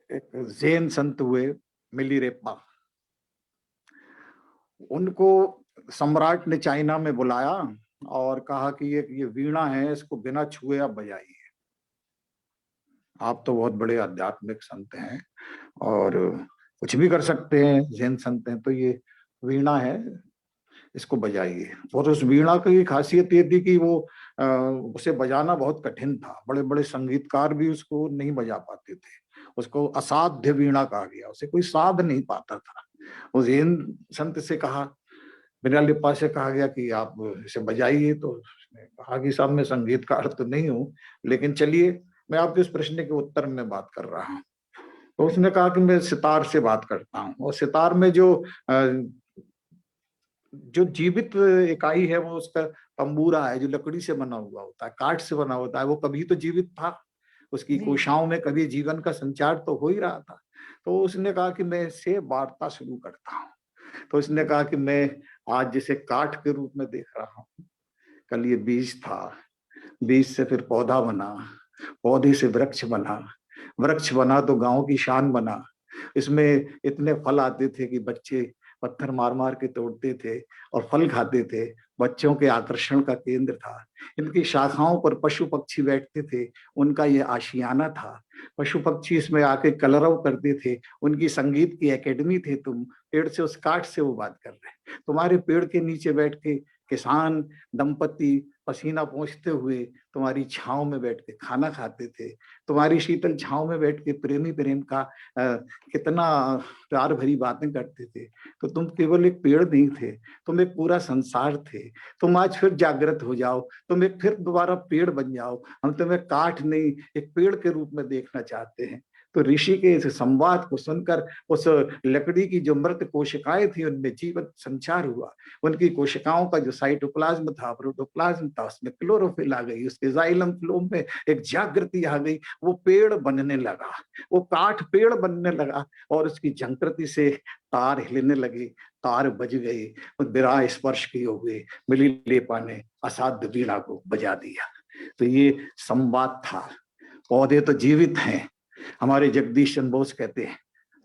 Speaker 5: एक जैन संत हुए मिलीरेपा, उनको सम्राट ने चाइना में बुलाया और कहा कि ये वीणा है, इसको बिना छुए आप बजाइए। आप तो बहुत बड़े आध्यात्मिक संत हैं और कुछ भी कर सकते हैं, जैन संत हैं, तो ये वीणा है, इसको बजाइए। और उस वीणा की खासियत ये थी कि वो उसे बजाना बहुत कठिन था, बड़े बड़े संगीतकार भी उसको नहीं बजा पाते थे। उसको असाध्य वीणा कहा गया, उसे कोई साध नहीं पाता था। उस जैन संत से कहा, मिरालिप्पा से कहा गया कि आप इसे बजाइए, तो उसने कहा कि साहब मैं संगीतकार तो नहीं हूँ, लेकिन चलिए मैं आपके इस प्रश्न के उत्तर में बात कर रहा हूँ। तो उसने कहा कि मैं सितार से बात करता हूँ, और सितार में जो जीवित इकाई है वो उसका तंबूरा है, जो लकड़ी से बना हुआ होता है, काठ से बना होता है, वो कभी तो जीवित था, उसकी
Speaker 3: जी।
Speaker 5: कोशिकाओं में कभी जीवन का संचार तो हो ही रहा था। तो उसने कहा कि मैं इससे वार्ता शुरू करता हूँ। तो उसने कहा कि मैं आज जिसे काठ के रूप में देख रहा हूँ, कल ये बीज था, बीज से फिर पौधा बना, पौधे से वृक्ष बना, वृक्ष बना तो गांव की शान बना। इसमें इतने फल आते थे कि बच्चे पत्थर मार मार के तोड़ते थे और फल खाते थे, बच्चों के आकर्षण का केंद्र था। इनकी शाखाओं पर पशु पक्षी बैठते थे, उनका ये आशियाना था। पशु पक्षी इसमें आके कलरव करते थे, उनकी संगीत की एकेडमी थे। तुम पेड़ से, उस काठ से वो बात कर रहे हैं। तुम्हारे पेड़ के नीचे बैठ के किसान दंपति पसीना पोंछते हुए तुम्हारी छांव में बैठ के खाना खाते थे। तुम्हारी शीतल छांव में बैठ के प्रेमी प्रेम का कितना प्यार भरी बातें करते थे। तो तुम केवल एक पेड़ नहीं थे, तुम एक पूरा संसार थे। तुम आज फिर जागृत हो जाओ, तुम एक फिर दोबारा पेड़ बन जाओ। हम तुम्हें काठ नहीं, एक पेड़ के रूप में देखना चाहते हैं। तो ऋषि के इस संवाद को सुनकर उस लकड़ी की जो मृत कोशिकाएं थी, उनमें जीवन संचार हुआ। उनकी कोशिकाओं का जो साइटोप्लाज्म था, प्रोटोप्लाज्म था, उसमें क्लोरोफिल आ गई, उसके जाइलम फ्लोम में एक जागृति आ गई। वो पेड़ बनने लगा, वो काठ पेड़ बनने लगा, और उसकी झंकृति से तार हिलने लगे, तार बज गए। विरह स्पर्श किए हुए मिली लेपा ने असाध्य वीणा को बजा दिया। तो ये संवाद था। पौधे तो जीवित हैं। हमारे जगदीश चंद्र बोस कहते हैं,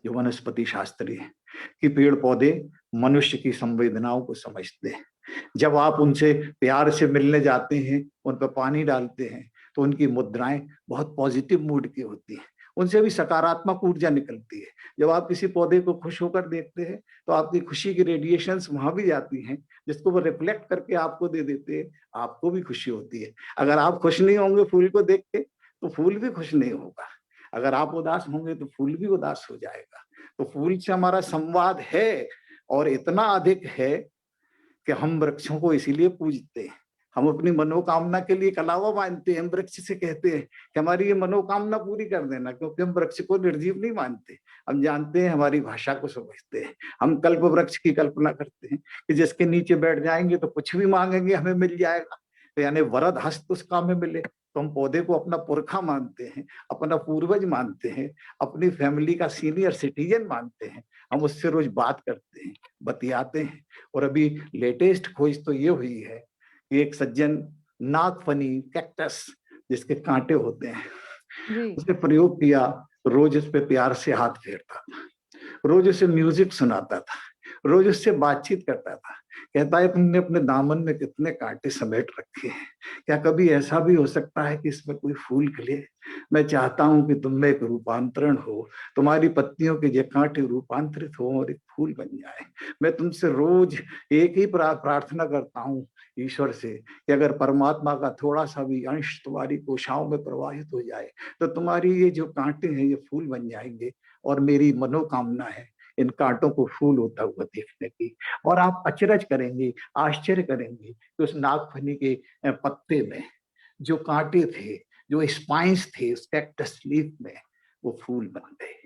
Speaker 5: जो वनस्पति शास्त्री हैं, कि पेड़ पौधे मनुष्य की संवेदनाओं को समझते हैं। जब आप उनसे प्यार से मिलने जाते हैं, उन पर पानी डालते हैं, तो उनकी मुद्राएं बहुत पॉजिटिव मूड की होती हैं, उनसे भी सकारात्मक ऊर्जा निकलती है। जब आप किसी पौधे को खुश होकर देखते हैं, तो आपकी खुशी की रेडिएशंस वहां भी जाती हैं, जिसको वो रिफ्लेक्ट करके आपको दे देते हैं, आपको भी खुशी होती है। अगर आप खुश नहीं होंगे फूल को देख के, तो फूल भी खुश नहीं होगा। अगर आप उदास होंगे तो फूल भी उदास हो जाएगा। तो फूल से हमारा संवाद है, और इतना अधिक है कि हम वृक्षों को इसीलिए पूजते हैं। हम अपनी मनोकामना के लिए कलावा मानते हैं। हम वृक्ष से कहते हैं कि हमारी ये मनोकामना पूरी कर देना, क्योंकि हम वृक्ष को निर्जीव नहीं मानते। हम जानते हैं, हमारी भाषा को समझते हैं। हम कल्प वृक्ष की कल्पना करते हैं कि जिसके नीचे बैठ जाएंगे तो कुछ भी मांगेंगे हमें मिल जाएगा, तो यानी वरद हस्त उसका हमें मिले। तो हम पौधे को अपना पुरखा मानते हैं, अपना पूर्वज मानते हैं, अपनी फैमिली का सीनियर सिटीजन मानते हैं। हम उससे रोज बात करते हैं, बतियाते हैं। और अभी लेटेस्ट खोज तो ये हुई है कि एक सज्जन नागफनी कैक्टस, जिसके कांटे होते हैं,
Speaker 3: जी।
Speaker 5: उसने प्रयोग किया। रोज उस पे प्यार से हाथ फेरता था, रोज उसे म्यूजिक सुनाता था, रोज उससे बातचीत करता था। कहता है, तुमने अपने दामन में कितने कांटे समेट रखे हैं, क्या कभी ऐसा भी हो सकता है कि इसमें कोई फूल खिले? मैं चाहता हूं कि तुम में एक रूपांतरण हो, तुम्हारी पत्तियों के ये कांटे रूपांतरित हो और एक फूल बन जाए। मैं तुमसे रोज एक ही प्रार्थना करता हूँ ईश्वर से, कि अगर परमात्मा का थोड़ा सा भी अंश तुम्हारी कोशिकाओं में प्रवाहित हो जाए, तो तुम्हारी ये जो कांटे हैं ये फूल बन जाएंगे। और मेरी मनोकामना है इन कांटों को फूल होता हुआ देखने की। और आप अचरज करेंगे, आश्चर्य करेंगे कि उस नागफनी के पत्ते में जो कांटे थे, जो स्पाइंस थे उस कैक्टस लीफ में, वो फूल बन गए।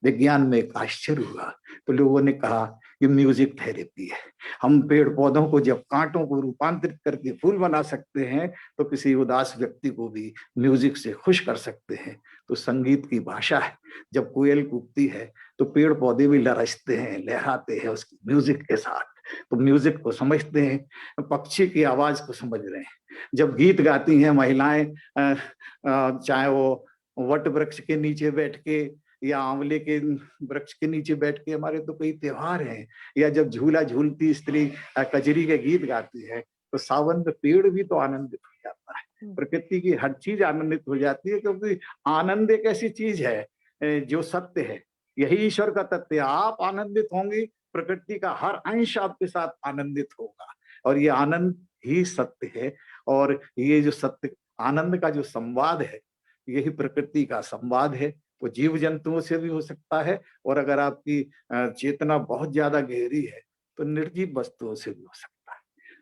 Speaker 5: विज्ञान में एक आश्चर्य हुआ। तो लोगों ने कहा कि म्यूजिक थेरेपी है। हम पेड़ पौधों को जब कांटों को रूपांतरित करके फूल बना सकते हैं, तो किसी उदास व्यक्ति को भी म्यूजिक से खुश कर सकते हैं। तो संगीत की भाषा है। जब कोयल कूकती है तो पेड़ पौधे भी लरजते हैं, लहराते हैं उसकी म्यूजिक के साथ। तो म्यूजिक को समझते हैं, पक्षी की आवाज को समझ रहे हैं। जब गीत गाती हैं महिलाएं, चाहे वो वट वृक्ष के नीचे बैठ के या आंवले के वृक्ष के नीचे बैठ के, हमारे तो कई त्योहार हैं, या जब झूला झूलती स्त्री कजरी के गीत गाती है, तो सावन में पेड़ भी तो आनंदित हो जाता है। प्रकृति की हर चीज आनंदित हो जाती है, क्योंकि आनंद एक ऐसी चीज है जो सत्य है। यही ईश्वर का तत्व है। आप आनंदित होंगे, प्रकृति का हर अंश आपके साथ आनंदित होगा, और ये आनंद ही सत्य है। और ये जो सत्य आनंद का जो संवाद है, यही प्रकृति का संवाद है। वो जीव जंतुओं से भी हो सकता है, और अगर आपकी चेतना बहुत ज्यादा गहरी है तो निर्जीव वस्तुओं से भी हो सकता है।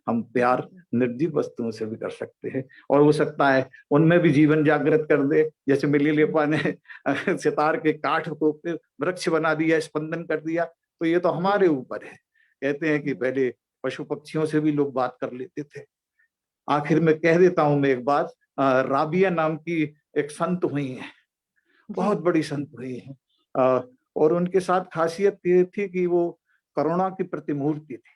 Speaker 5: हम प्यार निर्जीव वस्तुओं से भी कर सकते हैं, और हो सकता है उनमें भी जीवन जागृत कर दे। जैसे मिली लेपा ने सितार के काठ को वृक्ष बना दिया, स्पंदन कर दिया, तो ये तो हमारे ऊपर है। कहते हैं कि पहले पशु पक्षियों से भी लोग बात कर लेते थे। आखिर में कह देता हूं मैं एक बात, राबिया नाम की एक संत हुई है, बहुत बड़ी संत हुई है, और उनके साथ खासियत ये थी कि वो करुणा की प्रतिमूर्ति थी।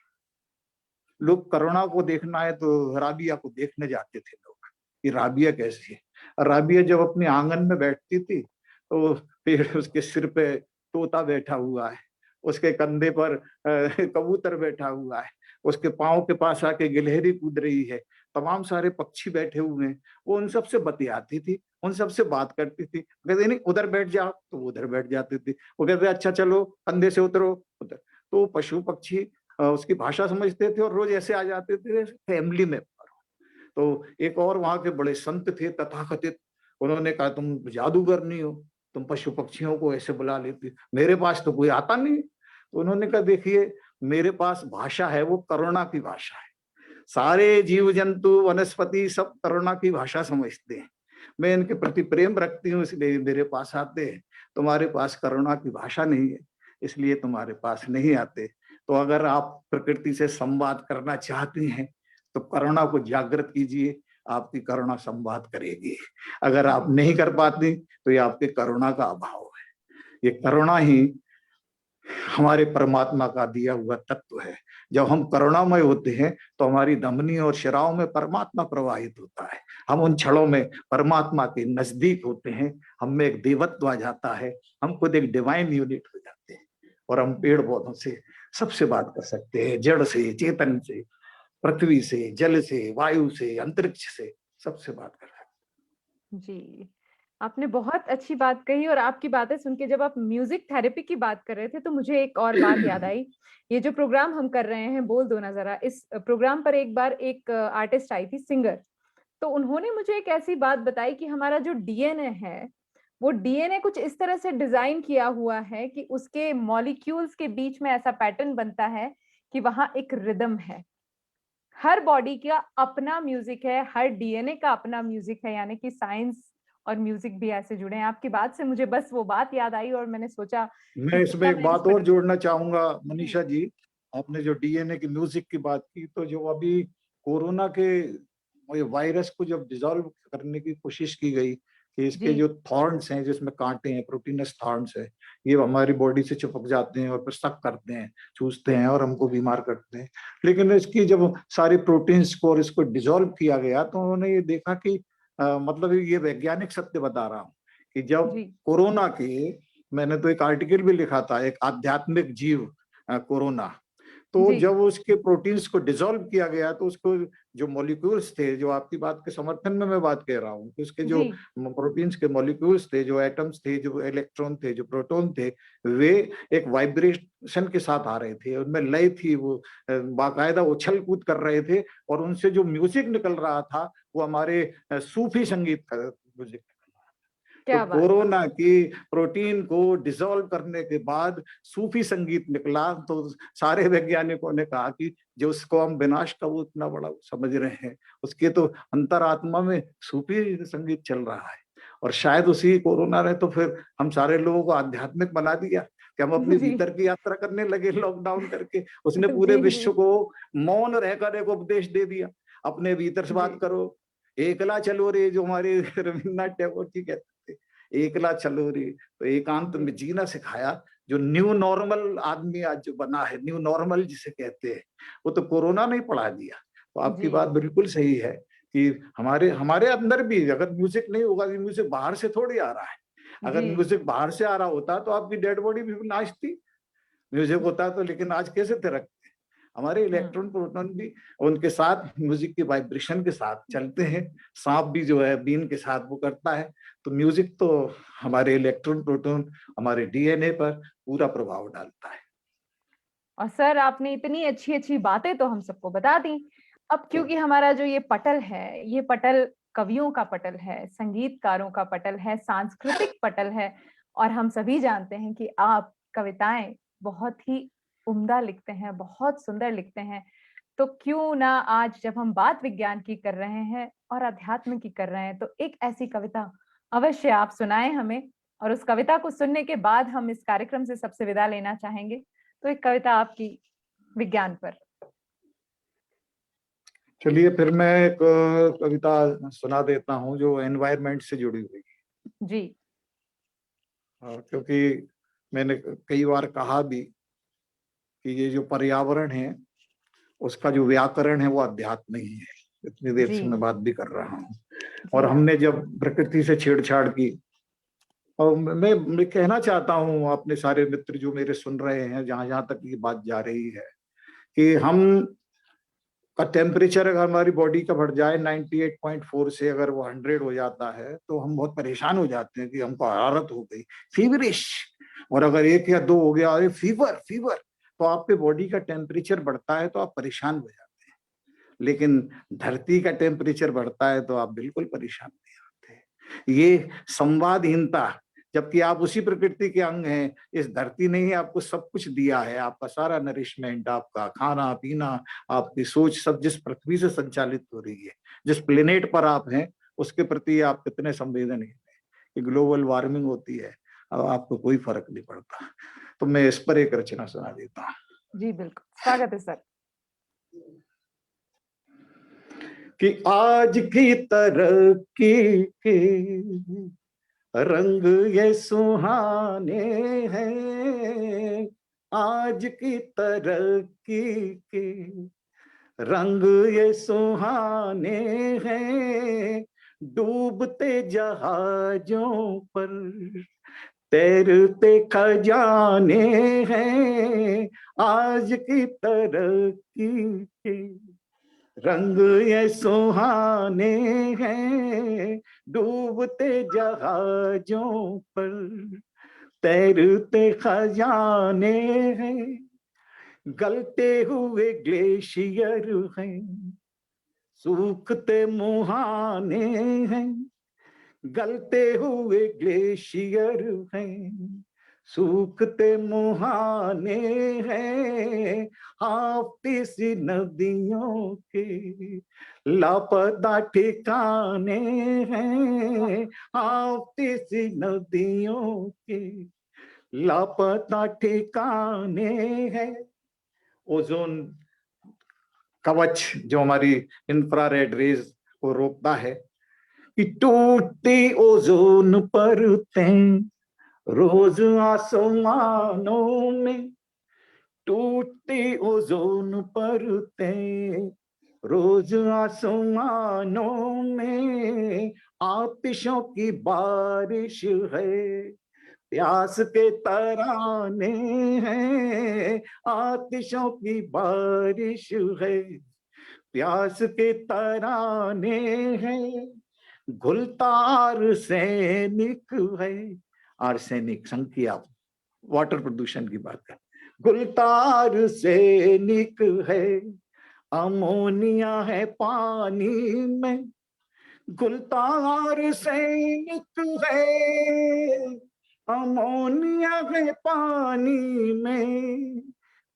Speaker 5: लोग करुणा को देखना है तो राबिया को देखने जाते थे लोग, कि राबिया कैसी है। राबिया जब अपने आंगन में बैठती थी तो फिर उसके सिर पे तोता बैठा हुआ है, उसके कंधे पर कबूतर बैठा हुआ है, उसके पाँव के पास आके गिलहरी कूद रही है, तमाम सारे पक्षी बैठे हुए हैं। वो उन सबसे बतियाती थी, उन सबसे बात करती थी। कहते नहीं उधर बैठ जाओ, तो वो उधर बैठ जाती थी। वो कहते अच्छा चलो कंधे से उतरो उधर। तो पशु पक्षी उसकी भाषा समझते थे और रोज ऐसे आ जाते थे फैमिली में। तो एक और वहां के बड़े संत थे तथाकथित, उन्होंने कहा तुम जादूगर नहीं हो, तुम पशु पक्षियों को ऐसे बुला लेती, मेरे पास तो कोई आता नहीं। तो उन्होंने कहा देखिए मेरे पास भाषा है, वो करुणा की भाषा है। सारे जीव जंतु वनस्पति सब करुणा की भाषा समझते हैं। मैं इनके प्रति प्रेम रखती हूँ इसलिए मेरे पास आते हैं। तुम्हारे पास करुणा की भाषा नहीं है इसलिए तुम्हारे पास नहीं आते। तो अगर आप प्रकृति से संवाद करना चाहती हैं तो करुणा को जागृत कीजिए, आपकी करुणा संवाद करेगी। अगर आप नहीं कर पाती तो ये आपके करुणा का अभाव है। ये करुणा ही हमारे परमात्मा का दिया हुआ तत्व है। जब हम करुणामय होते हैं तो हमारी धमनी और शिराओं में परमात्मा प्रवाहित होता है। हम उन क्षणों में परमात्मा के नजदीक होते हैं, हम में एक देवत्व आ जाता है, हम खुद एक डिवाइन यूनिट हो जाते हैं और हम पेड़ पौधों से सबसे बात कर सकते हैं, जड़ से, चेतन से, पृथ्वी से, जल से, वायु से, अंतरिक्ष से, सबसे बात कर सकते हैं।
Speaker 3: जी, आपने बहुत अच्छी बात कही और आपकी बातें सुन के जब आप म्यूजिक थेरेपी की बात कर रहे थे तो मुझे एक और बात याद आई। ये जो प्रोग्राम हम कर रहे हैं बोल दो ना जरा, इस प्रोग्राम पर एक बार एक आर्टिस्ट आई थी, सिंगर, तो उन्होंने मुझे एक ऐसी बात बताई कि हमारा जो डीएनए है वो डीएनए कुछ इस तरह से डिजाइन किया हुआ है कि उसके मॉलिक्यूल्स के बीच में ऐसा पैटर्न बनता है कि वहां एक रिदम है। हर बॉडी का अपना म्यूजिक है, हर डीएनए का अपना म्यूजिक है, यानी कि साइंस और म्यूजिक भी ऐसे जुड़े हैं। आपकी बात से मुझे बस वो बात याद आई और मैंने सोचा
Speaker 5: मैं
Speaker 3: कि
Speaker 5: इसमें
Speaker 3: क्यों
Speaker 5: एक
Speaker 3: ना
Speaker 5: बात
Speaker 3: इस
Speaker 5: और
Speaker 3: पर।
Speaker 5: जोड़ना चाहूंगा मनीषा जी। आपने जो डीएनए की म्यूजिक की बात की, तो जो अभी कोरोना के वायरस को जब डिसॉल्व करने की कोशिश की गई कि इसके जो थॉर्न्स हैं, जिसमें कांटे हैं, प्रोटीनस थॉर्न्स है, ये हमारी बॉडी से चिपक जाते हैं और फिर सक करते हैं, चूसते हैं और हमको बीमार करते हैं। लेकिन इसकी जब सारी प्रोटीन्स को और इसको डिसॉल्व किया गया तो उन्होंने ये देखा कि मतलब ये वैज्ञानिक सत्य बता रहा हूँ कि जब कोरोना के, मैंने तो एक आर्टिकल भी लिखा था, एक आध्यात्मिक जीव कोरोना, तो जब उसके प्रोटीन्स को डिसॉल्व किया गया तो उसको जो मॉलिक्यूल्स थे, जो आपकी बात के समर्थन में मैं बात कह रहा हूँ कि उसके जो प्रोटीन्स के मॉलिक्यूल्स थे, जो एटम्स थे, जो इलेक्ट्रॉन थे, जो प्रोटॉन थे, वे एक वाइब्रेशन के साथ आ रहे थे, उनमें लय थी, वो बाकायदा उछल कूद कर रहे थे और उनसे जो म्यूजिक निकल रहा था वो हमारे सूफी संगीत का म्यूजिक। तो कोरोना की प्रोटीन को डिसॉल्व करने के बाद सूफी संगीत निकला, तो सारे वैज्ञानिकों ने कहा कि जो उसको हम विनाश का वो इतना बड़ा समझ रहे हैं, उसके तो अंतरात्मा में सूफी संगीत चल रहा है। और शायद उसी कोरोना ने तो फिर हम सारे लोगों को आध्यात्मिक बना दिया कि हम अपने भीतर की यात्रा करने लगे लॉकडाउन करके। उसने पूरे विश्व को मौन रहकर एक उपदेश दे दिया, अपने भीतर से बात करो, एकला चलो रे, जो हमारे रविन्द्रनाथ टैगोर जी कहते थे, एकला चलो रे। तो एकांत में जीना सिखाया। जो न्यू नॉर्मल आदमी आज जो बना है, न्यू नॉर्मल जिसे कहते हैं, वो तो कोरोना ने पढ़ा दिया। तो आपकी बात बिल्कुल सही है कि हमारे अंदर भी अगर म्यूजिक नहीं होगा, म्यूजिक बाहर से थोड़ी आ रहा है। अगर म्यूजिक बाहर से आ रहा होता तो आपकी डेड बॉडी भी नाचती, म्यूजिक होता तो। लेकिन आज कैसे थे रखते, हमारे इलेक्ट्रॉन प्रोटॉन भी उनके साथ म्यूजिक की वाइब्रेशन के साथ चलते हैं। सांप भी जो है बीन के साथ वो करता है। तो म्यूजिक तो हमारे इलेक्ट्रॉन प्रोटॉन, हमारे डीएनए पर पूरा प्रभाव डालता है।
Speaker 3: और सर आपने इतनी अच्छी अच्छी बातें तो हम सबको बता दी। अब क्योंकि हमारा जो ये पटल है, ये पटल कवियों का पटल है, संगीतकारों का पटल है, सांस्कृतिक पटल है, और हम सभी जानते हैं कि आप कविताएं बहुत ही उम्दा लिखते हैं, बहुत सुंदर लिखते हैं। तो क्यों ना आज जब हम बात विज्ञान की कर रहे हैं और अध्यात्म की कर रहे हैं, तो एक ऐसी कविता अवश्य आप सुनाएं हमें, और उस कविता को सुनने के बाद हम इस कार्यक्रम से सबसे विदा लेना चाहेंगे। तो एक कविता आपकी विज्ञान पर।
Speaker 5: चलिए फिर मैं एक कविता सुना देता हूँ जो एनवायरनमेंट से जुड़ी हुई है।
Speaker 3: जी।
Speaker 5: क्योंकि मैंने कई बार कहा भी कि ये जो पर्यावरण है उसका जो व्याकरण है वो अध्यात्म ही है। इतनी देर से मैं बात भी कर रहा हूँ। और हमने जब प्रकृति से छेड़छाड़ की, और मैं कहना चाहता हूँ अपने सारे मित्र जो मेरे सुन रहे हैं, जहां जहां तक ये बात जा रही है, कि हम का टेम्परेचर अगर हमारी बॉडी का बढ़ जाए 98.4 से, अगर वो 100 हो जाता है तो हम बहुत परेशान हो जाते हैं कि हमको हरारत हो गई, फीवरिश। और अगर 1 या 2 हो गया, अरे फीवर फीवर, तो आपके बॉडी का टेम्परेचर बढ़ता है तो आप परेशान हो जाते हैं। लेकिन धरती का टेम्परेचर बढ़ता है तो आप बिल्कुल परेशान नहीं होते। ये संवादहीनता, जबकि आप उसी प्रकृति के अंग हैं। इस धरती ने ही आपको सब कुछ दिया है, आपका सारा नरिशमेंट, आपका खाना पीना, आपकी सोच, सब जिस पृथ्वी से संचालित हो रही है, जिस प्लेनेट पर आप हैं, उसके प्रति आप कितने संवेदनशील हैं। कि ग्लोबल वार्मिंग होती है, अब आपको कोई फर्क नहीं पड़ता। तो मैं इस पर एक रचना सुना देता हूँ।
Speaker 3: जी बिल्कुल, स्वागत है सर।
Speaker 5: कि आज की तरक्की के रंग ये सुहाने हैं, आज की तरक्की के रंग ये सुहाने हैं, डूबते जहाजों पर तैरते खजाने हैं, आज की तरक्की के रंग ये सुहाने हैं, डूबते जहाजों पर तैरते खजाने हैं, गलते हुए ग्लेशियर हैं, सूखते मुहाने हैं, गलते हुए ग्लेशियर हैं, सूखते मुहाने हैं, हाफती सी नदियों के लापता ठिकाने हैं, हाफती सी नदियों के लापता ठिकाने हैं। ओजोन कवच जो हमारी इंफ्रारेड रेज को रोकता है, कि टूटती ओजोन परतें रोज आसमानों में, टूटती ओजोन परतें रोज आसमानों में, आतिशों की बारिश है, प्यास के तराने हैं, आतिशों की बारिश है, प्यास के तराने हैं, घुलता आर्सेनिक है, आर्सेनिक संख्या वाटर प्रदूषण की बात है, घुलता आर्सेनिक है, अमोनिया है पानी में, घुलता आर्सेनिक है, अमोनिया है पानी में,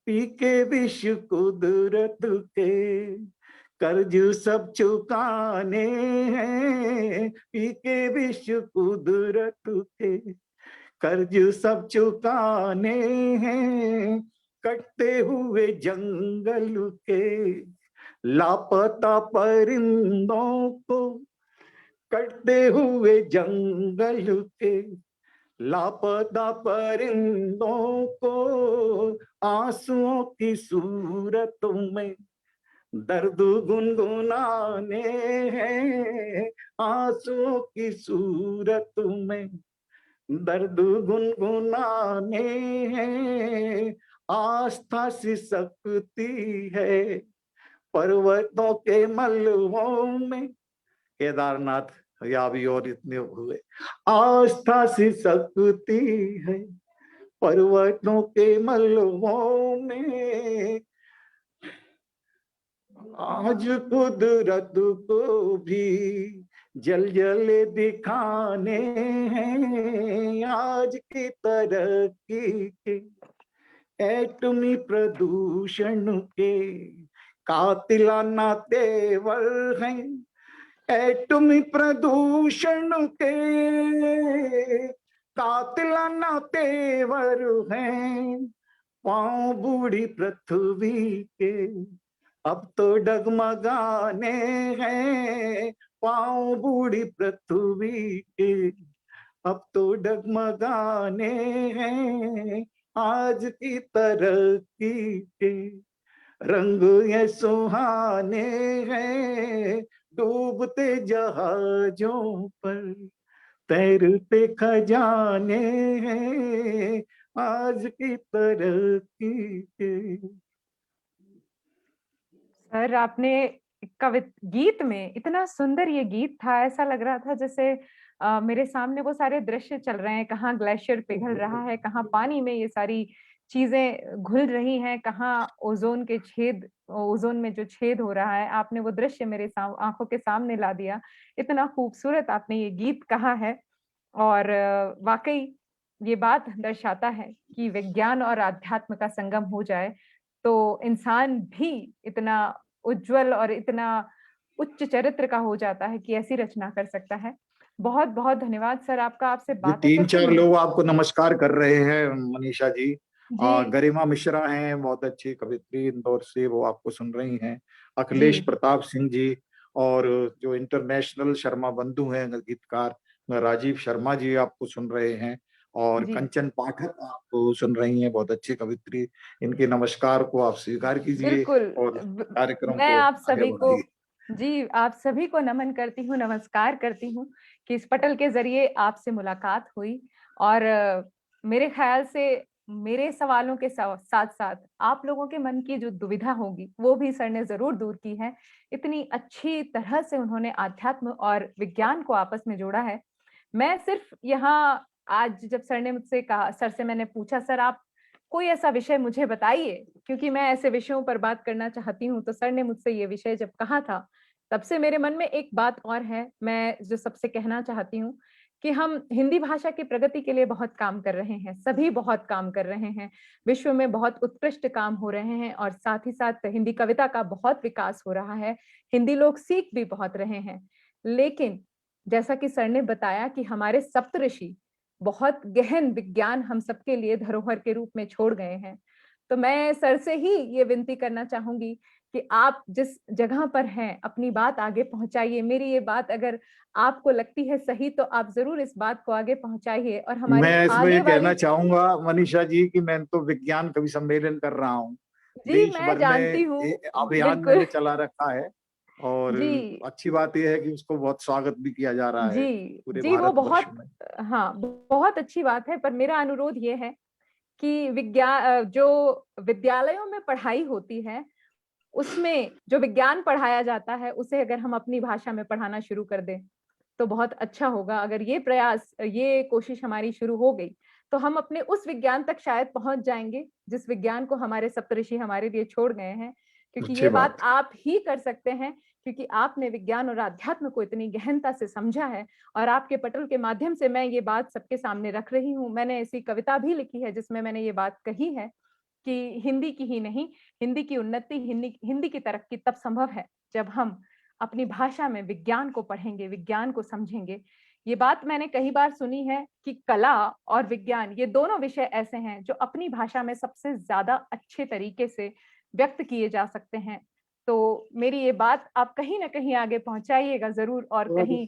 Speaker 5: पी के विष कुदरत के कर्ज सब चुकाने हैं, पी के विष कुदरत के कर्ज सब चुकाने हैं, कटते हुए जंगल के लापता परिंदों को, कटते हुए जंगल के लापता परिंदों को, आंसुओं की सूरत में दर्द गुनगुनाने हैं, आंसुओं की सूरत में दर्द गुनगुनाने हैं, आस्था सी शक्ति है पर्वतों के मलबों में, केदारनाथ या भी और इतने हुए, आस्था सी शक्ति है पर्वतों के मलबों में, आज कुदरत को भी जल जल दिखाने हैं, आज की तरक्की के एटमी प्रदूषण के कातिलाना तेवर हैं एटमी प्रदूषण के, कातिलाना तेवर हैं पांव बूढ़ी पृथ्वी के, अब तो डगमगाने हैं पांव बूढ़ी पृथ्वी के, अब तो डगमगाने हैं आज की तरक्की के, रंग ये सुहाने हैं डूबते जहाजों पर, तैरते खजाने हैं आज की तरक्की के।
Speaker 3: सर, आपने गीत में इतना सुंदर ये गीत था, ऐसा लग रहा था जैसे मेरे सामने वो सारे दृश्य चल रहे हैं, कहाँ ग्लेशियर पिघल रहा है, कहाँ पानी में ये सारी चीजें घुल रही हैं, कहाँ ओजोन में जो छेद हो रहा है। आपने वो दृश्य मेरे आंखों के सामने ला दिया। इतना खूबसूरत आपने ये गीत कहा है और वाकई ये बात दर्शाता है कि विज्ञान और आध्यात्म का संगम हो जाए तो इंसान भी इतना उज्जवल और इतना उच्च चरित्र का हो जाता है कि ऐसी रचना कर सकता है। बहुत बहुत धन्यवाद सर आपका। आपसे
Speaker 5: ये
Speaker 3: बातें
Speaker 5: 3-4
Speaker 3: करके
Speaker 5: लोग आपको नमस्कार कर रहे हैं मनीषा जी।
Speaker 3: जी
Speaker 5: गरिमा मिश्रा हैं, बहुत अच्छी कवित्री इंदौर से, वो आपको सुन रही हैं। अखिलेश
Speaker 3: जी
Speaker 5: प्रताप सिंह जी, और जो इंटरनेशनल शर्मा बंधु हैं गीतकार राजीव शर्मा जी आपको सुन रहे हैं, और
Speaker 3: जी
Speaker 5: कंचन पाठक आपको सुन रही हैं, बहुत अच्छी कवित्री। इनके नमस्कार को आप स्वीकार कीजिए
Speaker 3: बिल्कुल।
Speaker 5: और कार्यक्रम
Speaker 3: मैं
Speaker 5: को
Speaker 3: आप
Speaker 5: आगे
Speaker 3: सभी को
Speaker 5: बढ़ाइए।
Speaker 3: जी आप सभी को नमन करती हूँ, नमस्कार करती हूँ कि इस पटल के जरिए आपसे मुलाकात हुई और मेरे ख्याल से मेरे सवालों के साथ साथ आप लोगों के मन की जो दुविधा होगी वो भी सर ने जरूर दूर की है। इतनी अच्छी तरह से उन्होंने आध्यात्म और विज्ञान को आपस में जोड़ा है। मैं सिर्फ यहाँ आज जब सर ने मुझसे कहा, सर से मैंने पूछा सर आप कोई ऐसा विषय मुझे बताइए क्योंकि मैं ऐसे विषयों पर बात करना चाहती हूँ, तो सर ने मुझसे ये विषय जब कहा था तब से मेरे मन में एक बात और है, मैं जो सबसे कहना चाहती हूँ कि हम हिंदी भाषा की प्रगति के लिए बहुत काम कर रहे हैं, सभी बहुत काम कर रहे हैं, विश्व में बहुत उत्कृष्ट काम हो रहे हैं और साथ ही साथ हिंदी कविता का बहुत विकास हो रहा है, हिंदी लोग सीख भी बहुत रहे हैं। लेकिन जैसा कि सर ने बताया कि हमारे सप्तऋषि बहुत गहन विज्ञान हम सबके लिए धरोहर के रूप में छोड़ गए हैं। तो मैं सर से ही ये विनती करना चाहूंगी कि आप जिस जगह पर हैं अपनी बात आगे पहुंचाइए। मेरी ये बात अगर आपको लगती है सही तो आप जरूर इस बात को आगे पहुंचाइए और हमारी
Speaker 5: मैं इसमें ये
Speaker 3: आने
Speaker 5: कहना
Speaker 3: वाली
Speaker 5: चाहूंगा मनीषा जी कि मैं तो विज्ञान कवि सम्मेलन कर रहा हूँ,
Speaker 3: जी
Speaker 5: देश
Speaker 3: मैं
Speaker 5: भर में
Speaker 3: जानती हूँ
Speaker 5: अभियान
Speaker 3: बिल्कुल
Speaker 5: मैंने चला रखा है, और
Speaker 3: जी
Speaker 5: अच्छी बात यह है कि उसको बहुत स्वागत भी किया जा रहा है
Speaker 3: जी
Speaker 5: पूरे
Speaker 3: जी वो
Speaker 5: भारतवर्ष
Speaker 3: बहुत
Speaker 5: में।
Speaker 3: हाँ बहुत अच्छी बात है। पर मेरा अनुरोध ये है कि जो विद्यालयों में पढ़ाई होती है उसमें जो विज्ञान पढ़ाया जाता है उसे अगर हम अपनी भाषा में पढ़ाना शुरू कर दें तो बहुत अच्छा होगा। अगर ये कोशिश हमारी शुरू हो गई तो हम अपने उस विज्ञान तक शायद पहुंच जाएंगे जिस विज्ञान को हमारे सप्तऋषि हमारे लिए छोड़ गए हैं, क्योंकि
Speaker 5: अच्छी
Speaker 3: ये बात
Speaker 5: बात।
Speaker 3: आप ही कर सकते हैं क्योंकि आपने विज्ञान और आध्यात्म को इतनी गहनता से समझा है और आपके पटल के माध्यम से मैं ये बात सबके सामने रख रही हूँ। मैंने ऐसी कविता भी लिखी है जिसमें मैंने ये बात कही है कि हिंदी की ही नहीं, हिंदी की उन्नति, हिंदी की तरक्की तब संभव है जब हम अपनी भाषा में विज्ञान को पढ़ेंगे, विज्ञान को समझेंगे। ये बात मैंने कई बार सुनी है कि कला और विज्ञान ये दोनों विषय ऐसे हैं जो अपनी भाषा में सबसे ज्यादा अच्छे तरीके से व्यक्त किए जा सकते हैं। तो मेरी ये बात आप कहीं ना कहीं आगे पहुंचाइएगा जरूर, और कहीं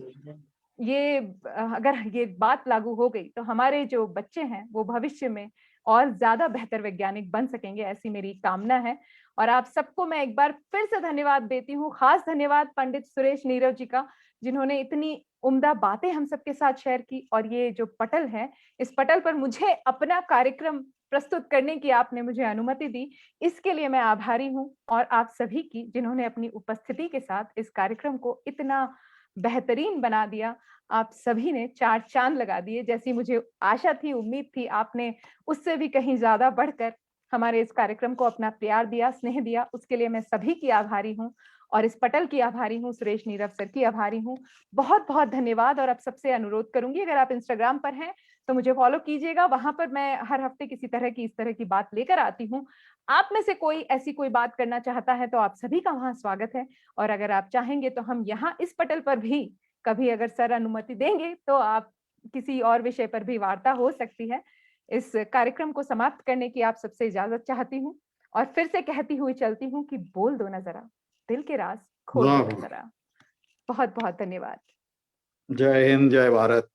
Speaker 3: ये अगर ये बात लागू हो गई तो हमारे जो बच्चे हैं वो भविष्य में और ज्यादा बेहतर वैज्ञानिक बन सकेंगे, ऐसी मेरी कामना है। और आप सबको मैं एक बार फिर से धन्यवाद देती हूँ। खास धन्यवाद पंडित सुरेश नीरव जी का, जिन्होंने इतनी उम्दा बातें हम सबके साथ शेयर की। और ये जो पटल है, इस पटल पर मुझे अपना कार्यक्रम प्रस्तुत करने की आपने मुझे अनुमति दी, इसके लिए मैं आभारी हूँ। और आप सभी की जिन्होंने अपनी उपस्थिति के साथ इस कार्यक्रम को इतना बेहतरीन बना दिया, आप सभी ने 4 चांद लगा दिए। जैसी मुझे आशा थी, उम्मीद थी, आपने उससे भी कहीं ज्यादा बढ़कर हमारे इस कार्यक्रम को अपना प्यार दिया, स्नेह दिया। उसके लिए मैं सभी की आभारी हूँ और इस पटल की आभारी हूँ, सुरेश नीरव सर की आभारी हूँ। बहुत बहुत धन्यवाद। और अब सबसे अनुरोध करूंगी, अगर आप इंस्टाग्राम पर हैं तो मुझे फॉलो कीजिएगा, वहां पर मैं हर हफ्ते किसी तरह की इस तरह की बात लेकर आती हूँ। आप में से कोई ऐसी कोई बात करना चाहता है तो आप सभी का वहां स्वागत है। और अगर आप चाहेंगे तो हम यहाँ इस पटल पर भी कभी, अगर सर अनुमति देंगे, तो आप किसी और विषय पर भी वार्ता हो सकती है। इस कार्यक्रम को समाप्त करने की आप सबसे इजाजत चाहती हूँ और फिर से कहती हुई चलती हूँ कि बोल दो ना जरा, दिल के राज खोल दो ना जरा। बहुत बहुत धन्यवाद।
Speaker 5: जय हिंद, जय भारत।